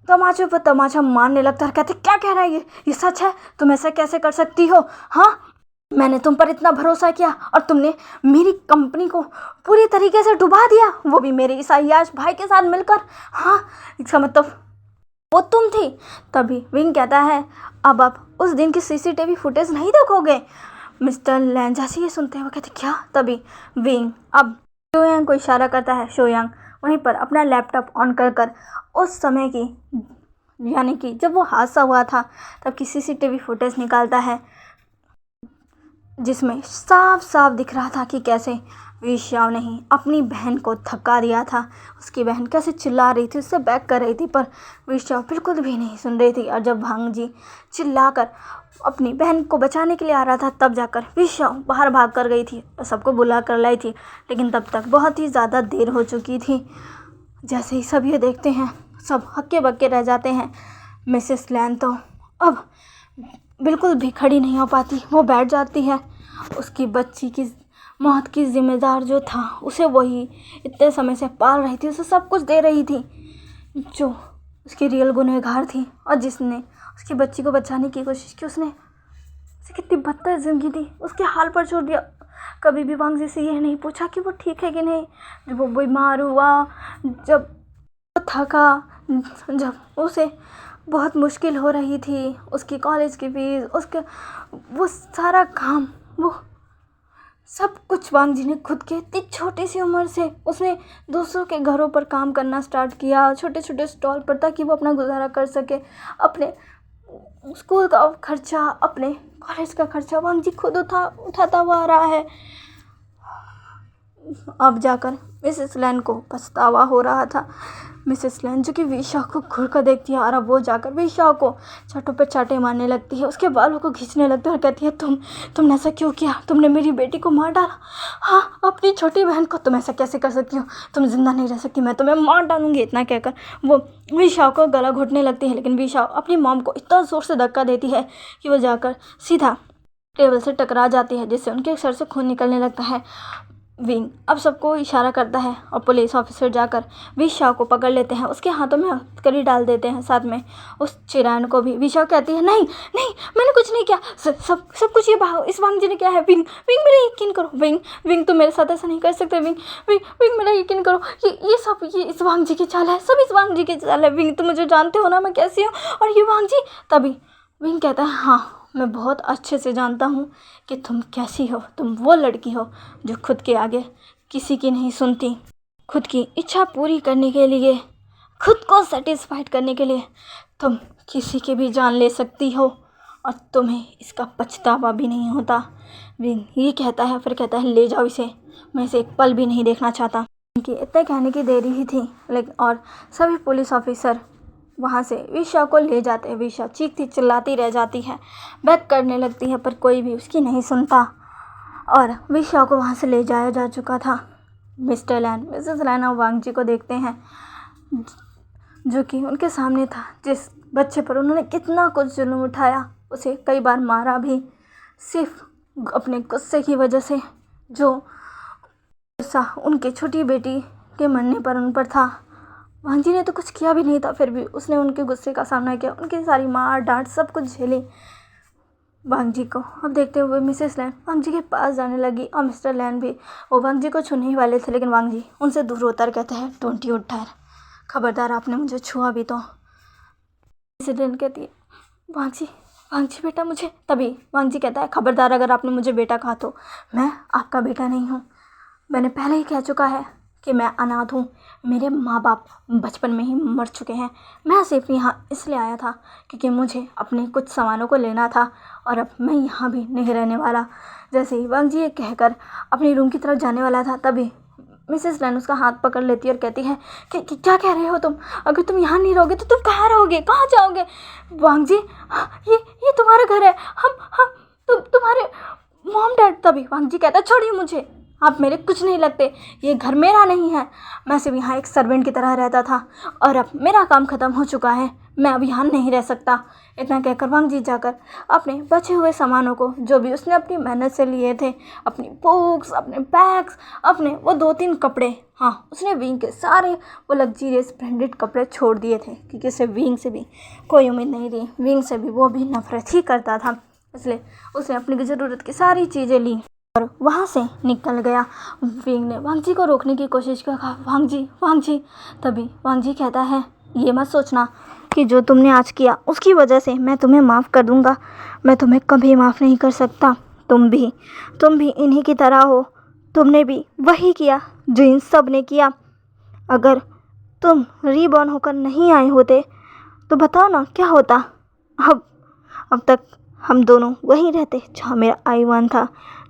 तमाचे पर तमाचा मारने लगता है। कहते क्या कह रहा है ये सच है, तुम ऐसा कैसे कर सकती हो। हाँ, मैंने तुम पर इतना भरोसा किया और तुमने मेरी कंपनी को पूरी तरीके से डुबा दिया, वो भी मेरे इस अय्याश भाई के साथ मिलकर। हाँ, इसका मतलब वो तुम थी। तभी विंग कहता है अब आप उस दिन की सीसीटीवी फुटेज नहीं देखोगे। मिस्टर लैन जैसे ये सुनते हैं वो कहते क्या। तभी विंग अब शोयांग को इशारा करता है। शोयांग वहीं पर अपना लैपटॉप ऑन कर उस समय की यानी कि जब वो हादसा हुआ था तब की सीसीटीवी फुटेज निकालता है, जिसमें साफ साफ दिख रहा था कि कैसे विशाओ ने ही अपनी बहन को धक्का दिया था। उसकी बहन कैसे चिल्ला रही थी, उससे बैक कर रही थी, पर विशाओ बिल्कुल भी नहीं सुन रही थी। और जब वांग जी चिल्लाकर अपनी बहन को बचाने के लिए आ रहा था तब जाकर विशाओ बाहर भाग कर गई थी और सबको बुला कर लाई थी, लेकिन तब तक बहुत ही ज़्यादा देर हो चुकी थी। जैसे ही सब ये देखते हैं सब हक्के बक्के रह जाते हैं। मिसेस लैन तो अब बिल्कुल भी खड़ी नहीं हो पाती, वो बैठ जाती है। उसकी बच्ची की मौत की जिम्मेदार जो था उसे वही इतने समय से पाल रही थी, उसे सब कुछ दे रही थी, जो उसकी रियल गुनहगार थी और जिसने उसकी बच्ची को बचाने की कोशिश की, उसने उसे कितनी बदतर ज़िंदगी दी, उसके हाल पर छोड़ दिया। कभी भी वांग जी से ये नहीं पूछा कि वो ठीक है कि नहीं। जब वो बीमार हुआ, जब वो थका, जब उसे बहुत मुश्किल हो रही थी, उसकी कॉलेज की फीस, उसके वो सारा काम, वो सब कुछ वांग जी ने खुद के इतनी छोटी सी उम्र से उसने दूसरों के घरों पर काम करना स्टार्ट किया, छोटे छोटे स्टॉल पर, ताकि वो अपना गुजारा कर सके। अपने स्कूल का खर्चा, अपने कॉलेज का खर्चा वांग जी खुद उठाता हुआ आ रहा है। अब जाकर मिसेस लैन को पछतावा हो रहा था। मिसेस लैन जो कि विशा को घूर कर देखती है, और अब वो जाकर विशा को चाटों पे चाटे मारने लगती है, उसके बालों को खींचने लगती है और कहती है, तुमने ऐसा क्यों किया? तुमने मेरी बेटी को मार डाला। हाँ, अपनी छोटी बहन को तुम ऐसा कैसे कर सकती हो? तुम जिंदा नहीं रह सकती, मैं तुम्हें मार डालूंगी। इतना कहकर वो विशा को गला घोटने लगती है, लेकिन विशा अपनी मॉम को इतना ज़ोर से धक्का देती है कि वो जाकर सीधा टेबल से टकरा जाती है, जिससे उनके सर से खून निकलने लगता है। विंग अब सबको इशारा करता है और पुलिस ऑफिसर जाकर विशा को पकड़ लेते हैं, उसके हाथों में हथकड़ी डाल देते हैं, साथ में उस चिरान को भी। विशा कहती है, नहीं नहीं, मैंने कुछ नहीं किया, सब कुछ ये इस वांग जी ने किया है। विंग विंग मेरा यकीन करो, विंग विंग तुम मेरे साथ ऐसा नहीं कर सकते। विंग विंग विंग मेरा यकीन करो, ये इस वांग जी की चाल है, सब इस वांग जी की चाल है। विंग तुम मुझे जानते हो ना, मैं कैसी हूँ, और ये वांग जी। तभी विंग कहता है, हाँ मैं बहुत अच्छे से जानता हूँ कि तुम कैसी हो। तुम वो लड़की हो जो खुद के आगे किसी की नहीं सुनती। खुद की इच्छा पूरी करने के लिए, खुद को सेटिस्फाइड करने के लिए तुम किसी की भी जान ले सकती हो, और तुम्हें इसका पछतावा भी नहीं होता। विंग ये कहता है, फिर कहता है, ले जाओ इसे, मैं इसे एक पल भी नहीं देखना चाहता। इनकी इतने कहने की देरी ही थी, लेकिन और सभी पुलिस ऑफिसर वहाँ से विशा को ले जाते हैं। विशा चीखती चिल्लाती रह जाती है, बैक करने लगती है, पर कोई भी उसकी नहीं सुनता, और विशा को वहाँ से ले जाया जा चुका था। मिस्टर लैन मिसेस लैन और वांग जी को देखते हैं, जो कि उनके सामने था, जिस बच्चे पर उन्होंने कितना कुछ जुल्म उठाया, उसे कई बार मारा भी, सिर्फ अपने गुस्से की वजह से, जो गुस्सा उनकी छोटी बेटी के मरने पर उन पर था। वांग जी ने तो कुछ किया भी नहीं था, फिर भी उसने उनके गुस्से का सामना किया, उनकी सारी मार डांट सब कुछ झेली वांग जी को। अब देखते हुए मिसेस लैन वांग जी के पास जाने लगी, और मिस्टर लैन भी वो वांग जी को छूने ही वाले थे, लेकिन वांग जी उनसे दूर होकर कहते हैं, डोंट यू डेयर, खबरदार आपने मुझे छुआ भी तो। मिसेस लैन कहती है, वांग जी बेटा मुझे। तभी वांग जी कहता है, खबरदार अगर आपने मुझे बेटा कहा तो मैं आपका बेटा नहीं हूँ। मैंने पहले ही कह चुका है कि मैं अनाथ हूँ, मेरे माँ बाप बचपन में ही मर चुके हैं। मैं सिर्फ यहाँ इसलिए आया था क्योंकि मुझे अपने कुछ सामानों को लेना था, और अब मैं यहाँ भी नहीं रहने वाला। जैसे ही वांग जी ये कहकर अपने रूम की तरफ जाने वाला था, तभी मिसेस लैन उसका हाथ पकड़ लेती है और कहती है कि क्या कह रहे हो तुम? अगर तुम यहाँ नहीं रहोगे तो तुम कहाँ रहोगे, कहाँ जाओगे? वांग जी ये तुम्हारा घर है, हम तुम्हारे मॉम डैड। तभी वांग जी कहता है, छोड़िए मुझे, आप मेरे कुछ नहीं लगते, ये घर मेरा नहीं है, मैं सिर्फ यहाँ एक सर्वेंट की तरह रहता था, और अब मेरा काम ख़त्म हो चुका है, मैं अब यहाँ नहीं रह सकता। इतना कहकर वांग जी जाकर अपने बचे हुए सामानों को, जो भी उसने अपनी मेहनत से लिए थे, अपनी बुक्स, अपने बैग्स, अपने वो 2-3 कपड़े, हाँ उसने विंग के सारे वो लग्जीरियस ब्रांडेड कपड़े छोड़ दिए थे, क्योंकि उसे विंग से भी कोई उम्मीद नहीं थी, विंग से भी वो भी नफरत ही करता था। इसलिए उसने अपनी ज़रूरत की सारी चीज़ें ली और वहाँ से निकल गया। विंग ने वांग जी को रोकने की कोशिश की, कहा, वांग जी। तभी वांग जी कहता है, ये मत सोचना कि जो तुमने आज किया उसकी वजह से मैं तुम्हें माफ़ कर दूंगा, मैं तुम्हें कभी माफ़ नहीं कर सकता। तुम भी इन्हीं की तरह हो, तुमने भी वही किया जो इन सब ने किया। अगर तुम रीबॉर्न होकर नहीं आए होते तो बताओ ना क्या होता। अब तक हम दोनों वहीं रहते जहाँ मेरा आईवान था,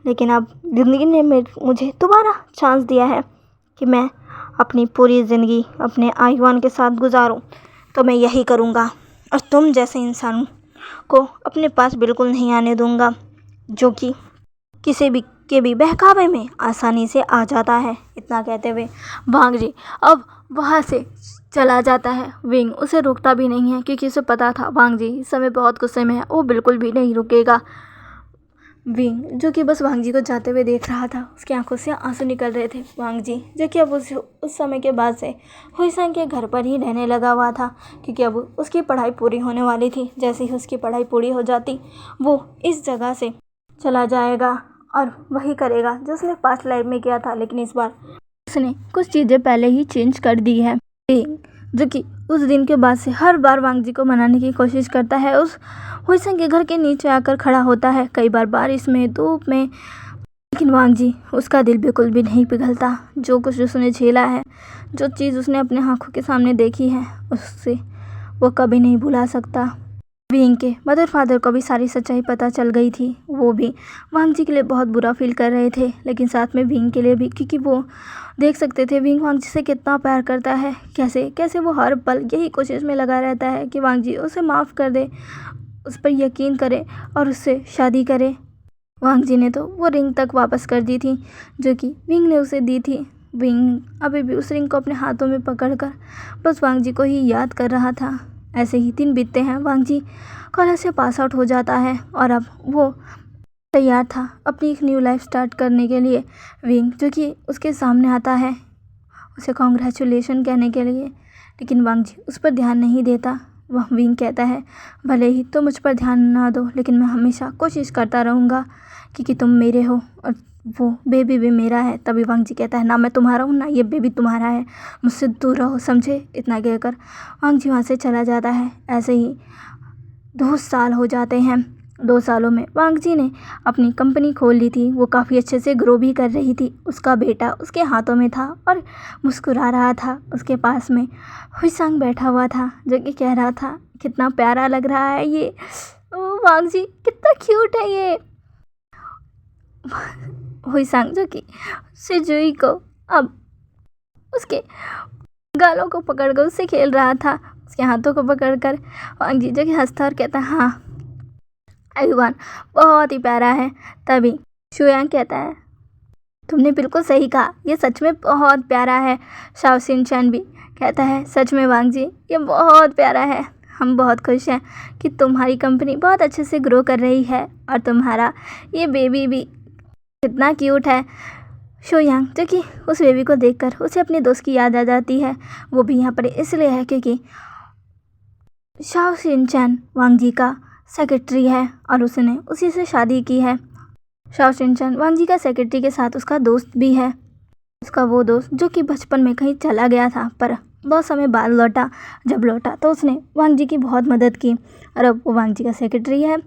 लेकिन अब ज़िंदगी ने मुझे दोबारा चांस दिया है कि मैं अपनी पूरी ज़िंदगी अपने आईवान के साथ गुजारूं, तो मैं यही करूंगा, और तुम जैसे इंसान को अपने पास बिल्कुल नहीं आने दूंगा, जो कि किसी भी के भी बहकावे में आसानी से आ जाता है। इतना कहते हुए वांग जी अब वहाँ से चला जाता है। विंग उसे रोकता भी नहीं है, क्योंकि उसे पता था वांग जी इस समय बहुत गुस्से में है, वो बिल्कुल भी नहीं रुकेगा। विंग जो कि बस वांग जी को जाते हुए देख रहा था, उसकी आंखों से आंसू निकल रहे थे। वांग जी जो कि अब उस समय के बाद से हुईसेंग के घर पर ही रहने लगा हुआ था, क्योंकि अब उसकी पढ़ाई पूरी होने वाली थी। जैसे ही उसकी पढ़ाई पूरी हो जाती, वो इस जगह से चला जाएगा और वही करेगा जो उसने पास्ट लाइफ में किया था, लेकिन इस बार उसने कुछ चीज़ें पहले ही चेंज कर दी है। जो कि उस दिन के बाद से हर बार वांग जी को मनाने की कोशिश करता है। उस हुईसेंग के घर के नीचे आकर खड़ा होता है, कई बार बारिश में, धूप में, लेकिन वांग जी उसका दिल बिल्कुल भी नहीं पिघलता। जो कुछ उसने झेला है, जो चीज़ उसने अपने आंखों के सामने देखी है, उससे वो कभी नहीं भुला सकता। विंग के मदर फादर को भी सारी सच्चाई पता चल गई थी। वो भी वांग जी के लिए बहुत बुरा फील कर रहे थे, लेकिन साथ में विंग के लिए भी, क्योंकि वो देख सकते थे विंग वांग जी से कितना प्यार करता है। कैसे कैसे वो हर पल यही कोशिश में लगा रहता है कि वांग जी उसे माफ़ कर दे, उस पर यकीन करे और उससे शादी करे। वांग जी ने तो वो रिंग तक वापस कर दी थी जो कि विंग ने उसे दी थी। विंग अभी भी उस रिंग को अपने हाथों में पकड़कर बस वांग जी को ही याद कर रहा था। ऐसे ही दिन बीतते हैं। वांग जी कॉलेज से पास आउट हो जाता है और अब वो तैयार था अपनी एक न्यू लाइफ स्टार्ट करने के लिए। विंग जो कि उसके सामने आता है उसे कॉन्ग्रेचुलेशन कहने के लिए, लेकिन वांग जी उस पर ध्यान नहीं देता। वह विंग कहता है, भले ही तुम मुझ पर ध्यान ना दो, लेकिन मैं हमेशा कोशिश करता रहूँगा क्योंकि तुम मेरे हो और वो बेबी भी मेरा है। तभी वांग जी कहता है, ना मैं तुम्हारा हूँ ना ये बेबी तुम्हारा है, मुझसे दूर रहो, समझे। इतना कहकर वांग जी वहाँ से चला जाता है। ऐसे ही 2 साल हो जाते हैं। 2 सालों में वांग जी ने अपनी कंपनी खोल ली थी। वो काफ़ी अच्छे से ग्रो भी कर रही थी। उसका बेटा उसके हाथों में था और मुस्कुरा रहा था। उसके पास में हुईसेंग बैठा हुआ था जो कि कह रहा था, कितना प्यारा लग रहा है ये, ओ वांग जी कितना क्यूट है ये। हुईसेंग जो कि सिजुई को अब उसके गालों को पकड़कर उससे खेल रहा था, उसके हाथों को पकड़कर। वांग जी जो कि हंसता और कहता है, हाँ आयुवान बहुत ही प्यारा है। तभी शुयांग कहता है, तुमने बिल्कुल सही कहा, ये सच में बहुत प्यारा है। शाओ सिनचैन भी कहता है, सच में वांग जी ये बहुत प्यारा है। हम बहुत खुश हैं कि तुम्हारी कंपनी बहुत अच्छे से ग्रो कर रही है और तुम्हारा ये बेबी भी कितना क्यूट है। शुयांग जो कि उस बेबी को देखकर उसे अपने दोस्त की याद आ जाती है। वो भी यहाँ पर इसलिए है क्योंकि शाओ सिनचैन वांग जी का सेक्रेटरी है और उसने उसी से शादी की है। शाओ सिनचैन वांग जी का सेक्रेटरी के साथ उसका दोस्त भी है। उसका वो दोस्त जो कि बचपन में कहीं चला गया था पर बहुत समय बाद लौटा। जब लौटा तो उसने वांग जी की बहुत मदद की और अब वो वांग जी का सेक्रेटरी है।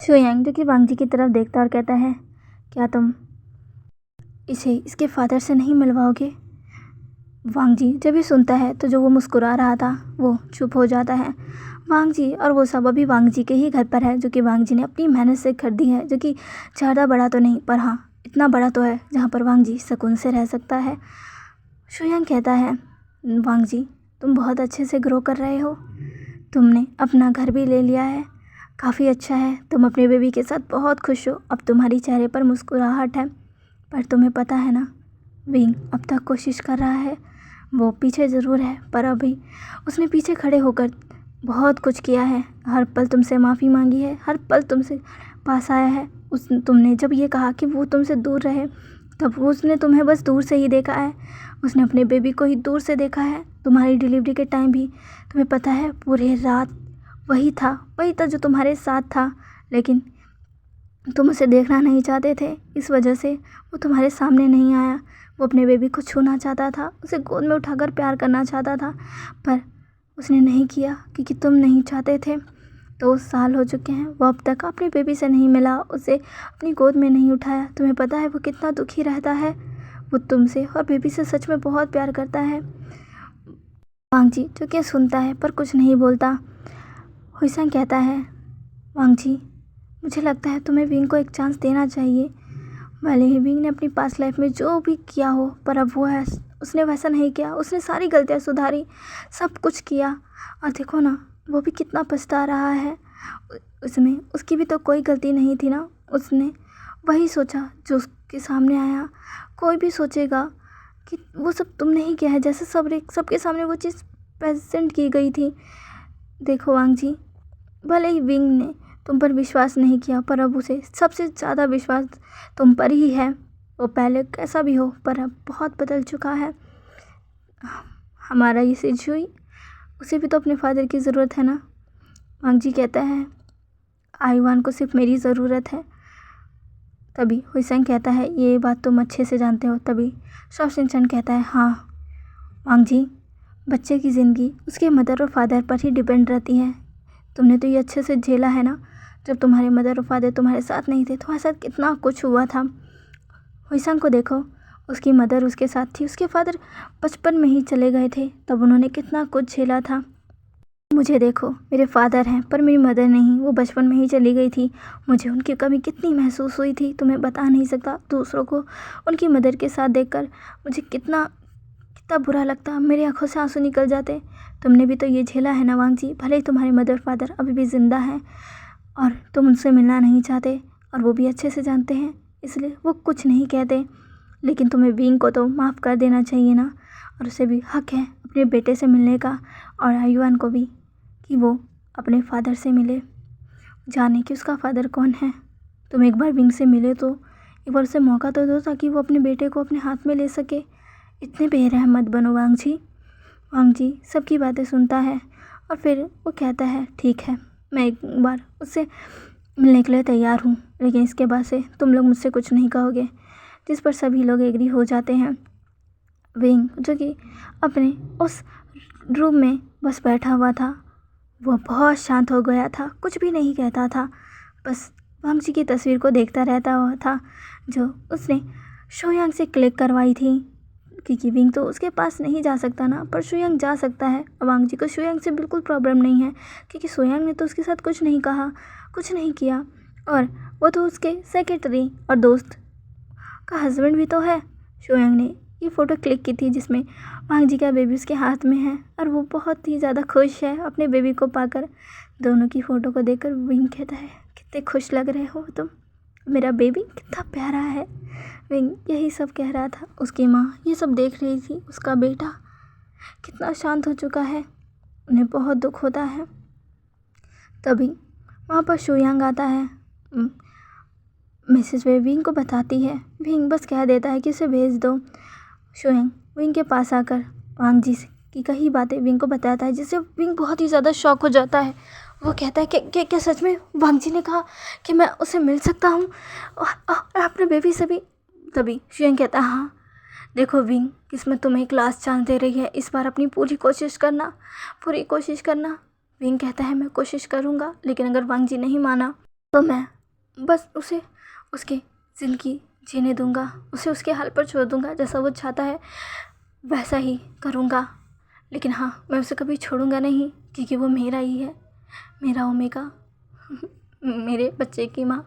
शुयांग जो कि वांग जी की तरफ देखता और कहता है, क्या तुम इसे इसके फादर से नहीं मिलवाओगे। वांग जी जब ये सुनता है तो जो वो मुस्कुरा रहा था वो चुप हो जाता है। वांग जी और वो सब अभी वांग जी के ही घर पर है जो कि वांग जी ने अपनी मेहनत से खरीदी है, जो कि ज़्यादा बड़ा तो नहीं पर हाँ इतना बड़ा तो है जहाँ पर वांग जी सुकून से रह सकता है। शुयांग कहता है, वांग जी तुम बहुत अच्छे से ग्रो कर रहे हो, तुमने अपना घर भी ले लिया है, काफ़ी अच्छा है, तुम अपने बेबी के साथ बहुत खुश हो, अब तुम्हारी चेहरे पर मुस्कुराहट है। पर तुम्हें पता है ना, विंग अब तक कोशिश कर रहा है, वो पीछे ज़रूर है पर अभी उसने पीछे खड़े होकर बहुत कुछ किया है। हर पल तुमसे माफ़ी मांगी है, हर पल तुमसे पास आया है। तुमने जब ये कहा कि वो तुमसे दूर रहे तब उसने तुम्हें बस दूर से ही देखा है। उसने अपने बेबी को ही दूर से देखा है। तुम्हारी डिलीवरी के टाइम भी तुम्हें पता है पूरी रात वही था जो तुम्हारे साथ था, लेकिन तुम उसे देखना नहीं चाहते थे, इस वजह से वो तुम्हारे सामने नहीं आया। वो अपने बेबी को छूना चाहता था, उसे गोद में उठाकर प्यार करना चाहता था पर उसने नहीं किया क्योंकि तुम नहीं चाहते थे। 2 साल हो चुके हैं, वो अब तक अपने बेबी से नहीं मिला, उसे अपनी गोद में नहीं उठाया। तुम्हें पता है वो कितना दुखी रहता है। वो तुमसे और बेबी से सच में बहुत प्यार करता है। वांग जी जो कि सुनता है पर कुछ नहीं बोलता। हुईसेंग कहता है, वांग जी मुझे लगता है तुम्हें विंग को एक चांस देना चाहिए। भले ही विंग ने अपनी पास्ट लाइफ में जो भी किया हो पर अब वो है, उसने वैसा नहीं किया, उसने सारी गलतियाँ सुधारी, सब कुछ किया और देखो ना वो भी कितना पछता रहा है। उसमें उसकी भी तो कोई गलती नहीं थी ना, उसने वही सोचा जो उसके सामने आया। कोई भी सोचेगा कि वो सब तुमने ही किया है, जैसे सबके सामने वो चीज़ प्रेजेंट की गई थी। देखो वांग जी, भले ही विंग ने तुम पर विश्वास नहीं किया पर अब उसे सबसे ज़्यादा विश्वास तुम पर ही है। वो पहले कैसा भी हो पर अब बहुत बदल चुका है। हमारा ये सिजुई, उसे भी तो अपने फादर की ज़रूरत है ना। वांग जी कहता है, आयुवान को सिर्फ मेरी ज़रूरत है। तभी हुईसेंग कहता है ये बात तुम अच्छे से जानते हो। तभी शॉ सिंचन कहता है हाँ वांग जी, बच्चे की ज़िंदगी उसके मदर और फादर पर ही डिपेंड रहती है। तुमने तो ये अच्छे से झेला है ना। जब तुम्हारे मदर और फादर तुम्हारे साथ नहीं थे तुम्हारे साथ कितना कुछ हुआ था। हुईसेंग को देखो, उसकी मदर उसके साथ थी, उसके फादर बचपन में ही चले गए थे, तब उन्होंने कितना कुछ झेला था। मुझे देखो, मेरे फादर हैं पर मेरी मदर नहीं, वो बचपन में ही चली गई थी। मुझे उनकी कमी कितनी महसूस हुई थी तुम्हें बता नहीं सकता। दूसरों को उनकी मदर के साथ देखकर मुझे कितना कितना बुरा लगता, मेरी आंखों से आंसू निकल जाते। तुमने भी तो ये झेला है ना वांग जी। भले ही तुम्हारे मदर फादर अभी भी ज़िंदा हैं और तुम उनसे मिलना नहीं चाहते और वो भी अच्छे से जानते हैं, इसलिए वो कुछ नहीं कहते। लेकिन तुम्हें विंग को तो माफ़ कर देना चाहिए ना, और उसे भी हक है अपने बेटे से मिलने का, और आयुआन को भी कि वो अपने फादर से मिले, जाने कि उसका फादर कौन है। तुम एक बार विंग से मिले तो एक बार उसे मौका तो दो ताकि वो अपने बेटे को अपने हाथ में ले सके। इतने बेरहम मत बनो वांग जी। वांग जी सबकी बातें सुनता है और फिर वो कहता है ठीक है, मैं एक बार उससे मिलने के लिए तैयार हूँ, लेकिन इसके बाद से तुम लोग मुझसे कुछ नहीं कहोगे। जिस पर सभी लोग एग्री हो जाते हैं। विंग जो कि अपने उस रूम में बस बैठा हुआ था, वो बहुत शांत हो गया था, कुछ भी नहीं कहता था, बस वांग जी की तस्वीर को देखता रहता हुआ था जो उसने शोयांग से क्लिक करवाई थी। क्योंकि विंग तो उसके पास नहीं जा सकता ना, पर शोयांग जा सकता है। वांग जी को शोयांग से बिल्कुल प्रॉब्लम नहीं है, क्योंकि शोयांग ने तो उसके साथ कुछ नहीं कहा, कुछ नहीं किया, और वो तो उसके सेक्रेटरी और दोस्त का हस्बैंड भी तो है। शोयांग ने ये फ़ोटो क्लिक की थी जिसमें वांग जी का बेबी उसके हाथ में है और वो बहुत ही ज़्यादा खुश है अपने बेबी को पाकर। दोनों की फ़ोटो को देखकर विंग कहता है कितने खुश लग रहे हो तुम, मेरा बेबी कितना प्यारा है। विंग यही सब कह रहा था। उसकी माँ ये सब देख रही थी, उसका बेटा कितना शांत हो चुका है, उन्हें बहुत दुख होता है। तभी वहाँ पर शोयांग आता है, मिसेस वे विंग को बताती है। विंग बस कह देता है कि उसे भेज दो। शोयांग विंग के पास आकर वांग जी की कई बातें विंग को बताता है, जिससे विंग बहुत ही ज़्यादा शॉक हो जाता है। वो कहता है कि क्या सच में वांग जी ने कहा कि मैं उसे मिल सकता हूँ और अपने बेबी से भी। तभी शोयांग कहता है हाँ देखो विंग, किस्मत तुम्हें एक लास्ट चांस दे रही है, इस बार अपनी पूरी कोशिश करना, पूरी कोशिश करना। विंग कहता है मैं कोशिश करूँगा, लेकिन अगर वांग जी नहीं माना तो मैं बस उसे उसकी ज़िंदगी जीने दूंगा, उसे उसके हाल पर छोड़ दूंगा, जैसा वो चाहता है वैसा ही करूंगा। लेकिन हाँ, मैं उसे कभी छोड़ूंगा नहीं, क्योंकि वो मेरा ही है, मेरा ओमेगा, मेरे बच्चे की माँ।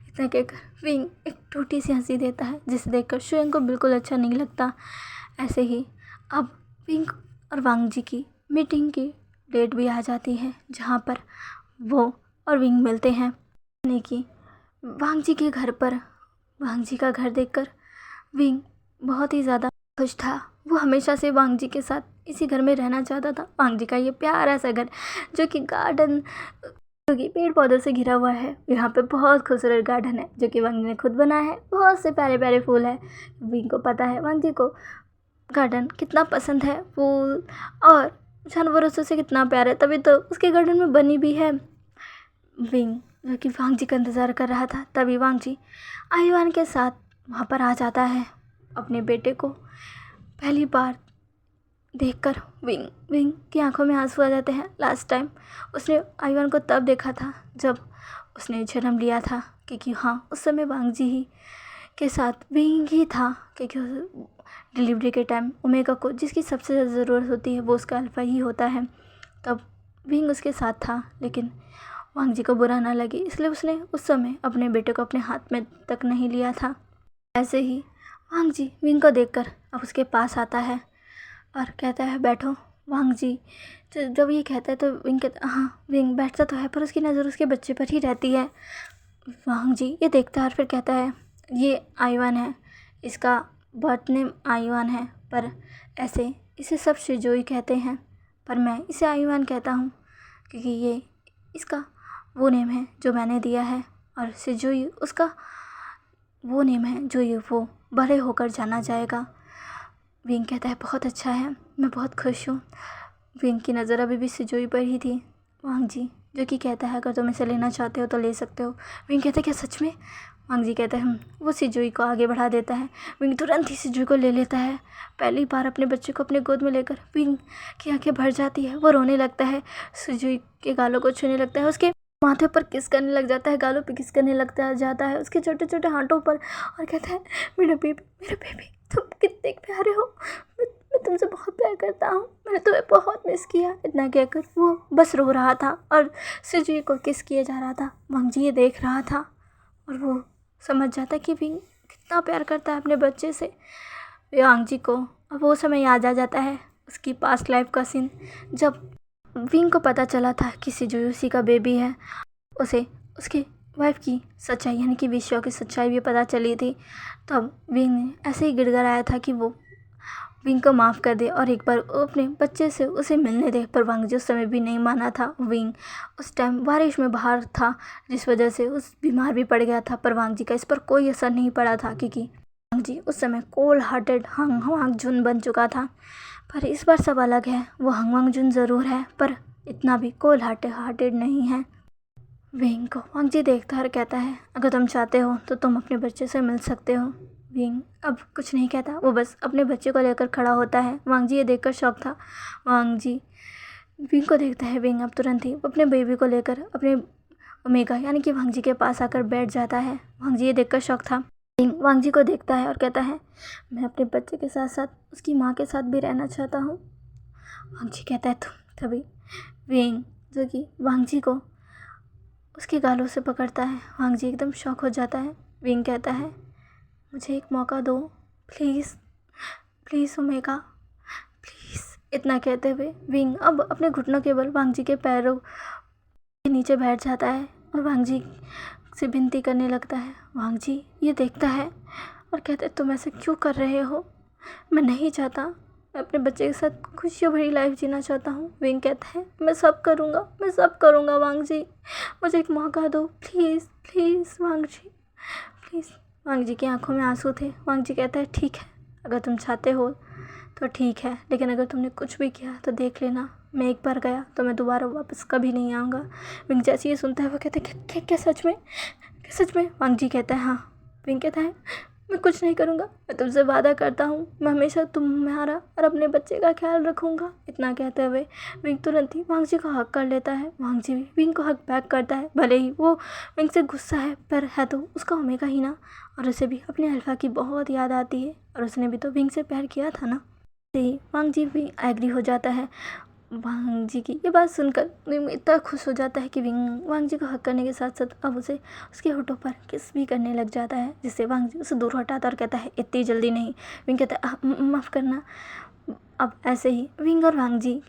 इतना कहकर विंग एक टूटी सी हंसी देता है, जिसे देखकर शोयांग को बिल्कुल अच्छा नहीं लगता। ऐसे ही अब विंग और वांग जी की मीटिंग की डेट भी आ जाती है, जहाँ पर वो और विंग मिलते हैं। यानी कि वांग जी के घर पर। वांग जी का घर देखकर विंग बहुत ही ज़्यादा खुश था। वो हमेशा से वांग जी के साथ इसी घर में रहना चाहता था। वांग जी का ये प्यारा सा घर जो कि गार्डन, जो कि पेड़ पौधों से घिरा हुआ है। यहाँ पे बहुत खूबसूरत गार्डन है जो कि वांग जी ने खुद बनाया है। बहुत से प्यारे प्यारे फूल है। विंग को पता है वांग जी को गार्डन कितना पसंद है, फूल और जानवरों से कितना प्यार है, तभी तो उसके गार्डन में बनी भी है। विंग जो कि वांग जी का इंतज़ार कर रहा था, तभी वांग जी आयुआन के साथ वहाँ पर आ जाता है। अपने बेटे को पहली बार देखकर विंग की आंखों में आंसू आ जाते हैं। लास्ट टाइम उसने आयुआन को तब देखा था जब उसने जन्म लिया था, क्योंकि हाँ उस समय वांग जी ही के साथ विंग ही था, क्योंकि डिलीवरी के टाइम ओमेगा को जिसकी सबसे ज़्यादा ज़रूरत होती है वो उसका अल्फा ही होता है। तब विंग उसके साथ था, लेकिन वांग जी को बुरा ना लगे इसलिए उसने उस समय अपने बेटे को अपने हाथ में तक नहीं लिया था। ऐसे ही वांग जी विंग को देखकर अब उसके पास आता है और कहता है बैठो। वांग जी जब ये कहता है तो विंग कहता हाँ, विंग बैठता तो है पर उसकी नज़र उसके बच्चे पर ही रहती है। वांग जी ये देखता है और फिर कहता है ये आयुआन है, इसका बर्थ नेम आयुआन है, पर ऐसे इसे सब शिजोई कहते हैं, पर मैं इसे आयुआन कहता हूँ क्योंकि ये इसका वो नेम है जो मैंने दिया है, और शिजोई उसका वो नेम है जो ये वो बड़े होकर जाना जाएगा। विंग कहता है बहुत अच्छा है, मैं बहुत खुश हूँ। विंग की नज़र अभी भी शिजोई पर ही थी। वांग जी जो कि कहता है अगर तुम इसे लेना चाहते हो तो ले सकते हो। विंग कहता है क्या सच में? वांग जी कहता है वो सिजुई को आगे बढ़ा देता है। विंग तुरंत ही सिजुई को ले लेता है। पहली बार अपने बच्चे को अपने गोद में लेकर विंग की आंखें भर जाती है। वो रोने लगता है, सिजुई के गालों को छूने लगता है, उसके माथे पर किस करने लग जाता है, गालों पे किस करने लगता जाता है, उसके छोटे छोटे हाथों पर, और कहता है मेरा बेबी तुम कितने प्यारे हो, मैं तुमसे बहुत प्यार करता हूँ, मैंने तुम्हें बहुत मिस किया। इतना कहकर वो बस रो रहा था और सिजुई को किस किया जा रहा था। वांग जी ये देख रहा था और वो समझ जाता कि विंग कितना प्यार करता है अपने बच्चे से। वांग जी को अब वो समय याद आ जाता है, उसकी पास्ट लाइफ का सीन, जब विंग को पता चला था कि सिजुई उसी का बेबी है। उसे उसकी वाइफ की सच्चाई यानी कि विश्वा की सच्चाई भी पता चली थी। तब विंग ने ऐसे ही गिड़गिड़ाया था कि वो विंग को माफ़ कर दे और एक बार अपने बच्चे से उसे मिलने दे, पर वांग जी उस समय भी नहीं माना था। विंग उस टाइम बारिश में बाहर था, जिस वजह से उस बीमार भी पड़ गया था, पर वांग जी का इस पर कोई असर नहीं पड़ा था, क्योंकि वांग जी उस समय कोल्ड हार्टेड हंग जुन बन चुका था। पर इस बार सब अलग है, वो हंग जुन ज़रूर है पर इतना भी कोल्ड हार्टेड नहीं है। विंग को वांग जी देखता है और कहता है अगर तुम चाहते हो तो तुम अपने बच्चे से मिल सकते हो। विंग अब कुछ नहीं कहता, वो बस अपने बच्चे को लेकर खड़ा होता है। वांग जी ये देखकर शॉक था। वांग जी विंग को देखता है। विंग अब तुरंत ही अपने बेबी को लेकर अपने ओमेगा यानी कि वांग जी के पास आकर बैठ जाता है। वांग जी ये देखकर शॉक था। विंग वांग जी को देखता है और कहता है मैं अपने बच्चे के साथ साथ उसकी माँ के साथ भी रहना चाहता हूँ। वांग जी कहता है तुम, तभी विंग जो कि वांग जी को उसके गालों से पकड़ता है। वांग जी एकदम शॉक हो जाता है। विंग कहता है मुझे एक मौका दो प्लीज़ ओमेगा प्लीज़। इतना कहते हुए विंग अब अपने घुटनों के बल वांग जी के पैरों के नीचे बैठ जाता है और वांग जी से विनती करने लगता है। वांग जी ये देखता है और कहते तुम ऐसे क्यों कर रहे हो, मैं नहीं चाहता, मैं अपने बच्चे के साथ खुशियों भरी लाइफ जीना चाहता हूँ। विंग कहता है मैं सब करूँगा वांग जी, मुझे एक मौका दो प्लीज़ वांग जी प्लीज़। वांग जी की आंखों में आंसू थे। वांग जी कहता है ठीक है, अगर तुम चाहते हो तो ठीक है, लेकिन अगर तुमने कुछ भी किया तो देख लेना, मैं एक बार गया तो मैं दोबारा वापस कभी नहीं आऊँगा। विंग जैसे ये सुनता है वो कहता है क्या सच में? वांग जी कहता है हाँ। विंग कहता है मैं कुछ नहीं करूँगा, मैं तुमसे वादा करता हूँ, मैं हमेशा तुम्हारा और अपने बच्चे का ख्याल रखूँगा। इतना कहते हुए विंग तुरंत ही वांग जी को हक कर लेता है। वांग जी भी विंग को हक बैक करता है। भले ही वो विंग से गुस्सा है, पर है तो उसका ओमेगा ही ना, और उसे भी अपने अल्फा की बहुत याद आती है, और उसने भी तो विंग से प्यार किया था ना। वांग जी भी एग्री हो जाता है। वांग जी की ये बात सुनकर विंग इतना खुश हो जाता है कि विंग वांग जी को हक करने के साथ साथ अब उसे उसके होठों पर किस भी करने लग जाता है, जिससे वांग जी उसे दूर हटाता और कहता है इतनी जल्दी नहीं। विंग कहता है माफ़ करना। अब ऐसे ही विंग और वांग जी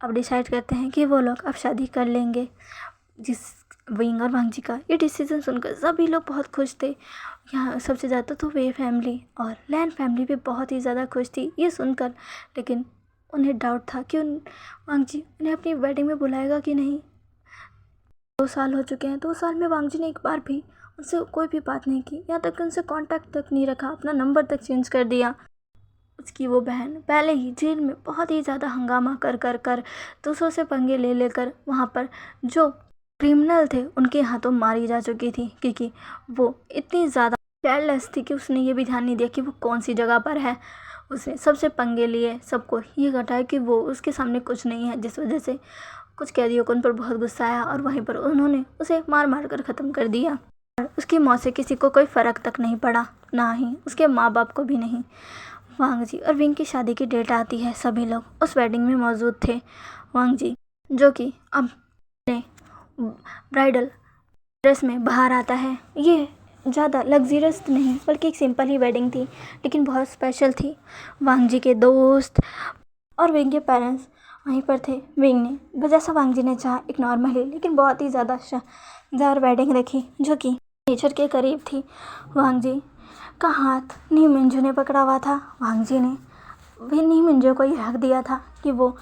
अब डिसाइड करते हैं कि वो लोग अब शादी कर लेंगे। विंग और वांग जी का ये डिसीज़न सुनकर सभी लोग बहुत खुश थे। यहाँ सबसे ज़्यादा तो वे फैमिली और लैन फैमिली भी बहुत ही ज़्यादा खुश थी ये सुनकर, लेकिन उन्हें डाउट था कि वांग जी उन्हें अपनी वेडिंग में बुलाएगा कि नहीं। 2 साल हो चुके हैं, 2 साल में वांग जी ने एक बार भी उनसे कोई भी बात नहीं की, यहाँ तक कि उनसे कांटेक्ट तक नहीं रखा, अपना नंबर तक चेंज कर दिया। उसकी वो बहन पहले ही जेल में बहुत ही ज़्यादा हंगामा कर दूसरों से पंगे ले लेकर वहाँ पर जो क्रिमिनल थे उनके हाथों मारी जा चुकी थी, क्योंकि वो इतनी ज़्यादा केयरलेस थी कि उसने ये भी ध्यान नहीं दिया कि वो कौन सी जगह पर है। उसने सबसे पंगे लिए, सबको ये घटाया कि वो उसके सामने कुछ नहीं है, जिस वजह से कुछ कैदियों को उन पर बहुत गुस्सा आया और वहीं पर उन्होंने उसे मार कर ख़त्म कर दिया। और उसकी मौत से किसी को कोई फ़र्क तक नहीं पड़ा, ना ही उसके माँ बाप को भी नहीं। वांग जी और विंग की शादी की डेट आती है, सभी लोग उस वेडिंग में मौजूद थे। वांग जी जो कि अब अपने ब्राइडल ड्रेस में बाहर आता है। ये ज़्यादा लग्जरियस नहीं बल्कि एक सिंपल ही वेडिंग थी, लेकिन बहुत स्पेशल थी। वांग जी के दोस्त और विंग के पेरेंट्स वहीं पर थे। विंग ने जैसा वांग जी ने चाहा एक नॉर्मल ही लेकिन बहुत ही ज़्यादा शानदार वेडिंग रखी, जो कि नेचर के करीब थी। वांग जी का हाथ नी मिंजू ने पकड़ा हुआ था। वांग जी ने भी नी मिंजू को ये हक दिया था कि वो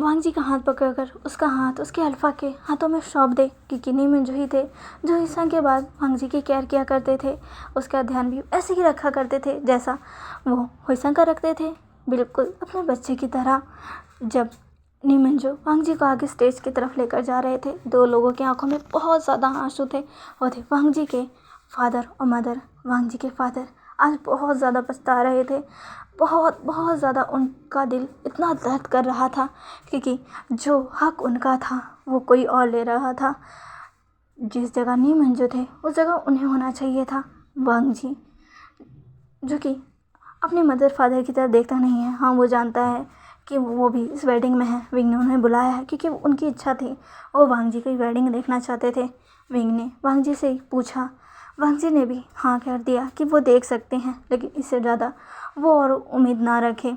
वांग जी का हाथ पकड़कर उसका हाथ उसके अल्फा के हाथों में सौंप दे, क्योंकि नी मिंजू ही थे जो ईसा के बाद वांग जी की केयर किया करते थे, उसका ध्यान भी ऐसे ही रखा करते थे जैसा वो हुईसा का रखते थे, बिल्कुल अपने बच्चे की तरह। जब नी मिंजू वांग जी को आगे स्टेज की तरफ लेकर जा रहे थे, 2 लोगों की आंखों में बहुत ज़्यादा आंसू थे। वो थे वांग जी के फादर और मदर, वांग जी के फादर आज बहुत ज़्यादा पछता रहे थे। बहुत बहुत ज़्यादा उनका दिल इतना दर्द कर रहा था क्योंकि जो हक उनका था वो कोई और ले रहा था। जिस जगह नी मंजू थे उस जगह उन्हें होना चाहिए था वांग जी, जो कि अपने मदर फादर की तरह देखता नहीं है। हाँ, वो जानता है कि वो भी इस वेडिंग में है। विंग ने उन्हें बुलाया है क्योंकि उनकी इच्छा थी, वो वांग जी की वेडिंग देखना चाहते थे। विंग ने वांग जी से पूछा, वांग जी ने भी हाँ कर दिया कि वो देख सकते हैं, लेकिन इससे ज़्यादा वो और उम्मीद ना रखे।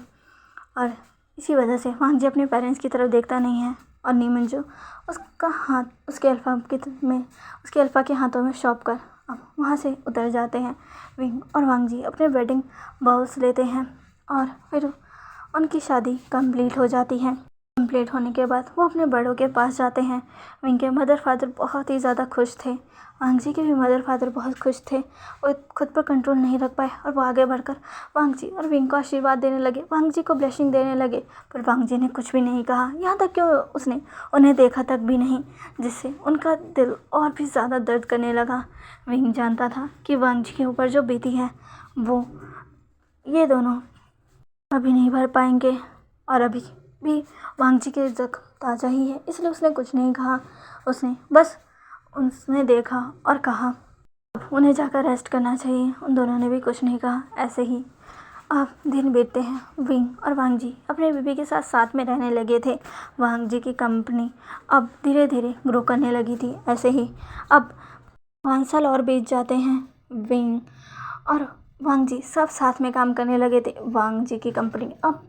और इसी वजह से वांग जी अपने पेरेंट्स की तरफ देखता नहीं है। और नी मंजू उसका हाथ उसके अल्फ़ा के हाथों में सौंप कर अब वहाँ से उतर जाते हैं। विंग और वांग जी अपने वेडिंग बाउल्स लेते हैं और फिर उनकी शादी कंप्लीट हो जाती है। कंप्लीट होने के बाद वो अपने बड़ों के पास जाते हैं। विंग के मदर फादर बहुत ही ज़्यादा खुश थे। वांग जी के भी मदर फादर बहुत खुश थे। वो खुद पर कंट्रोल नहीं रख पाए और वो आगे बढ़कर वांग जी और विंग को आशीर्वाद देने लगे, वांग जी को ब्लेसिंग देने लगे। पर वांग जी ने कुछ भी नहीं कहा, यहाँ तक कि उसने उन्हें देखा तक भी नहीं, जिससे उनका दिल और भी ज़्यादा दर्द करने लगा। विंग जानता था कि वांग जी के ऊपर जो बीती है वो ये दोनों कभी नहीं भर पाएंगे और अभी भी वांग जी के जख्म ताज़ा ही है, इसलिए उसने कुछ नहीं कहा। उसने देखा और कहा अब उन्हें जाकर रेस्ट करना चाहिए। उन दोनों ने भी कुछ नहीं कहा। ऐसे ही अब दिन बीतते हैं। विंग और वांग जी अपने बीबी के साथ साथ में रहने लगे थे। वांग जी की कंपनी अब धीरे धीरे ग्रो करने लगी थी। ऐसे ही अब 5 साल और बीत जाते हैं। विंग और वांग जी सब साथ में काम करने लगे थे। वांग जी की कंपनी अब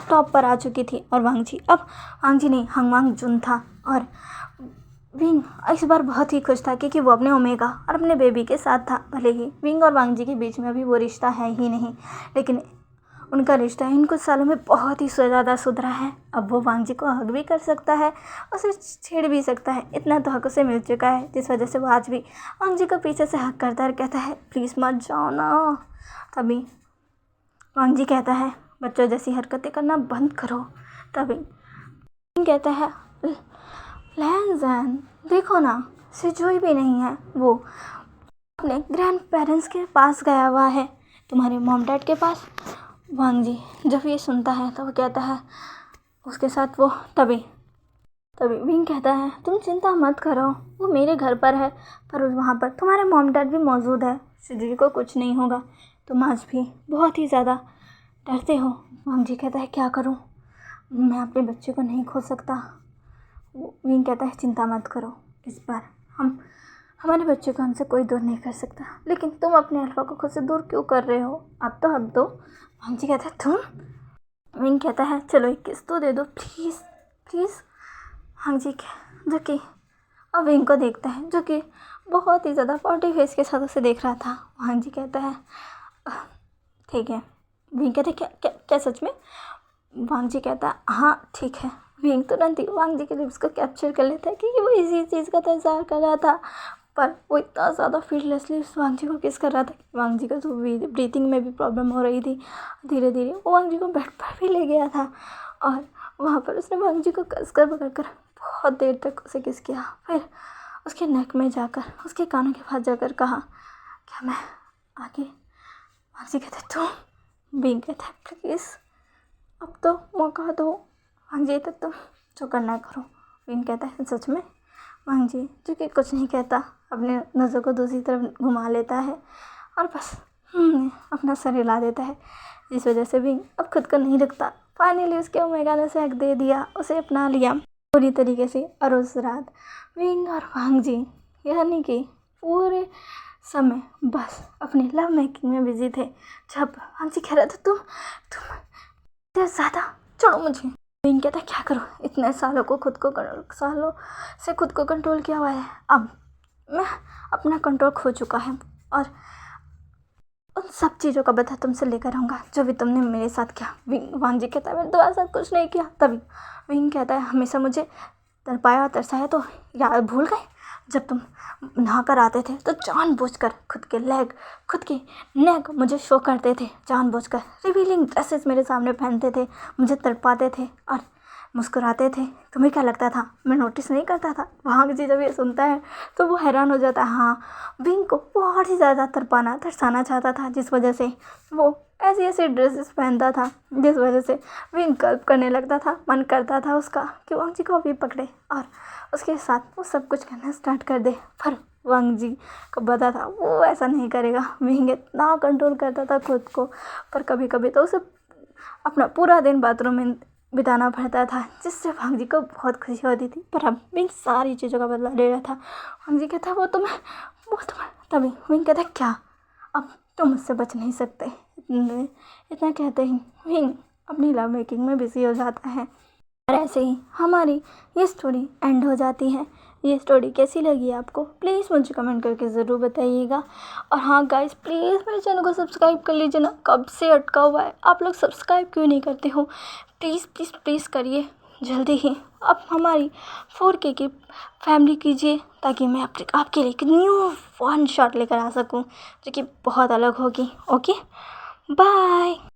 टॉप पर आ चुकी थी और वांग जी नहीं, हंगवांग जुन था। और विंग इस बार बहुत ही खुश था क्योंकि वो अपने ओमेगा और अपने बेबी के साथ था। भले ही विंग और वांग जी के बीच में अभी वो रिश्ता है ही नहीं, लेकिन उनका रिश्ता इन कुछ सालों में बहुत ही ज़्यादा सुधरा है। अब वो वांग जी को हग भी कर सकता है, उसे छेड़ भी सकता है। इतना तो हक उसे मिल चुका है, जिस वजह से वो आज भी वांग जी को पीछे से हक करता है और कहता है प्लीज़ मत जाओ ना। तभी वांग जी कहता है बच्चों जैसी हरकतें करना बंद करो। तभी विंग कहता है लैंजन देखो ना, सिजुई भी नहीं है, वो अपने ग्रैंड पेरेंट्स के पास गया हुआ है, तुम्हारे मॉम डैड के पास। वांग जी जब ये सुनता है तो वो कहता है उसके साथ वो तभी विंग कहता है तुम चिंता मत करो, वो मेरे घर पर है, पर वहाँ पर तुम्हारे मॉम डैड भी मौजूद है, सिजुई को कुछ नहीं होगा। तुम आज भी बहुत ही ज़्यादा डरते हो। वांग जी कहता है क्या करूँ, मैं अपने बच्चे को नहीं खो सकता। विंग कहता है चिंता मत करो, इस बार हमारे बच्चे को हमसे कोई दूर नहीं कर सकता, लेकिन तुम अपने अल्फा को खुद से दूर क्यों कर रहे हो, अब तो हक दो। वांग जी कहता है तुम। विंग कहता है चलो एक किस तो दे दो प्लीज़ प्लीज़। वांग जी जो कि अब विंग को देखता है, जो कि बहुत ही ज़्यादा पॉटी फेस के साथ उसे देख रहा था। वांग जी कहता है ठीक है। विंग कहते क्या क्या क्या सच में? वांग जी कहता है हाँ ठीक है। विंग तुरंत ही वांग जी के लिप्स को कैप्चर कर लेता है क्योंकि वो इसी चीज़ का इंतजार कर रहा था। पर वो इतना ज़्यादा फीललेसली वांग जी को किस कर रहा था कि वांग जी को तो ब्रीथिंग में भी प्रॉब्लम हो रही थी। धीरे धीरे वो वांग जी को बेड पर भी ले गया था और वहाँ पर उसने वांग जी को कस कर पकड़ कर बहुत देर तक उसे किस किया। फिर उसके नेक में जाकर उसके कानों के पास जाकर कहा क्या मैं आगे? वांग जी कहते तुम। विंग कहता है प्लीज़ अब तो मौका दो। वांग जी तक तुम जो करना करो। विंग कहता है सच में? वांग जी जो कि कुछ नहीं कहता, अपने नज़र को दूसरी तरफ घुमा लेता है और बस अपना सर हिला देता है, जिस वजह से विंग अब खुद को नहीं रखता। फाइनली उसके ओमेगा ने उसे हक दे दिया, उसे अपना लिया पूरी तरीके से। और उस रात विंग और वांग जी यानी कि पूरे समय बस अपनी लव मेकिंग में बिजी थे। जब वांग जी कह रहे थे तुम ज़्यादा छोड़ो मुझे। विंग कहता क्या करूँ, इतने सालों से खुद को कंट्रोल किया हुआ है, अब मैं अपना कंट्रोल खो चुका है और उन सब चीज़ों का बदला तुमसे लेकर आऊँगा जो भी तुमने मेरे साथ किया। वांग जी कहता है मैंने तुम्हारे साथ कुछ नहीं किया। तभी विंग कहता है हमेशा मुझे तरपाया तरसाया तो याद भूल गए, जब तुम नहा कर आते थे तो जानबूझकर खुद के नेक मुझे शो करते थे, जानबूझकर रिवीलिंग ड्रेसेस मेरे सामने पहनते थे, मुझे तड़पाते थे और मुस्कुराते थे। तुम्हें क्या लगता था मैं नोटिस नहीं करता था? वांग जी जब ये सुनता है तो वो हैरान हो जाता है। हाँ, विंग को बहुत ही ज़्यादा तरसाना चाहता था, जिस वजह से वो ऐसी ऐसी ड्रेसेस पहनता था, जिस वजह से विंग गल्प करने लगता था। मन करता था उसका कि वांग जी को भी पकड़े और उसके साथ वो सब कुछ करना स्टार्ट कर दे, पर वांग जी को पता था वो ऐसा नहीं करेगा। विंग इतना कंट्रोल करता था खुद को, पर कभी कभी तो उसे अपना पूरा दिन बाथरूम में बिताना पड़ता था, जिससे वांग जी को बहुत खुशी होती थी। पर अब विंग सारी चीज़ों का बदला ले रहा था। वांग जी कहता वो तुम्हें तभी विंग कहता क्या, अब तुम मुझसे बच नहीं सकते। इतना कहते ही विंग अपनी लव मेकिंग में बिजी हो जाता है। और ऐसे ही हमारी ये स्टोरी एंड हो जाती है। ये स्टोरी कैसी लगी आपको प्लीज़ मुझे कमेंट करके ज़रूर बताइएगा। और हाँ गाइस, प्लीज़ मेरे चैनल को सब्सक्राइब कर लीजिए ना, कब से अटका हुआ है, आप लोग सब्सक्राइब क्यों नहीं करते हो? प्लीज़ प्लीज़ प्लीज़ करिए जल्दी ही। अब हमारी 4K की फैमिली कीजिए, ताकि मैं आपके लिए एक न्यू वन शॉट लेकर आ सकूँ, जो कि बहुत अलग होगी। Okay, bye.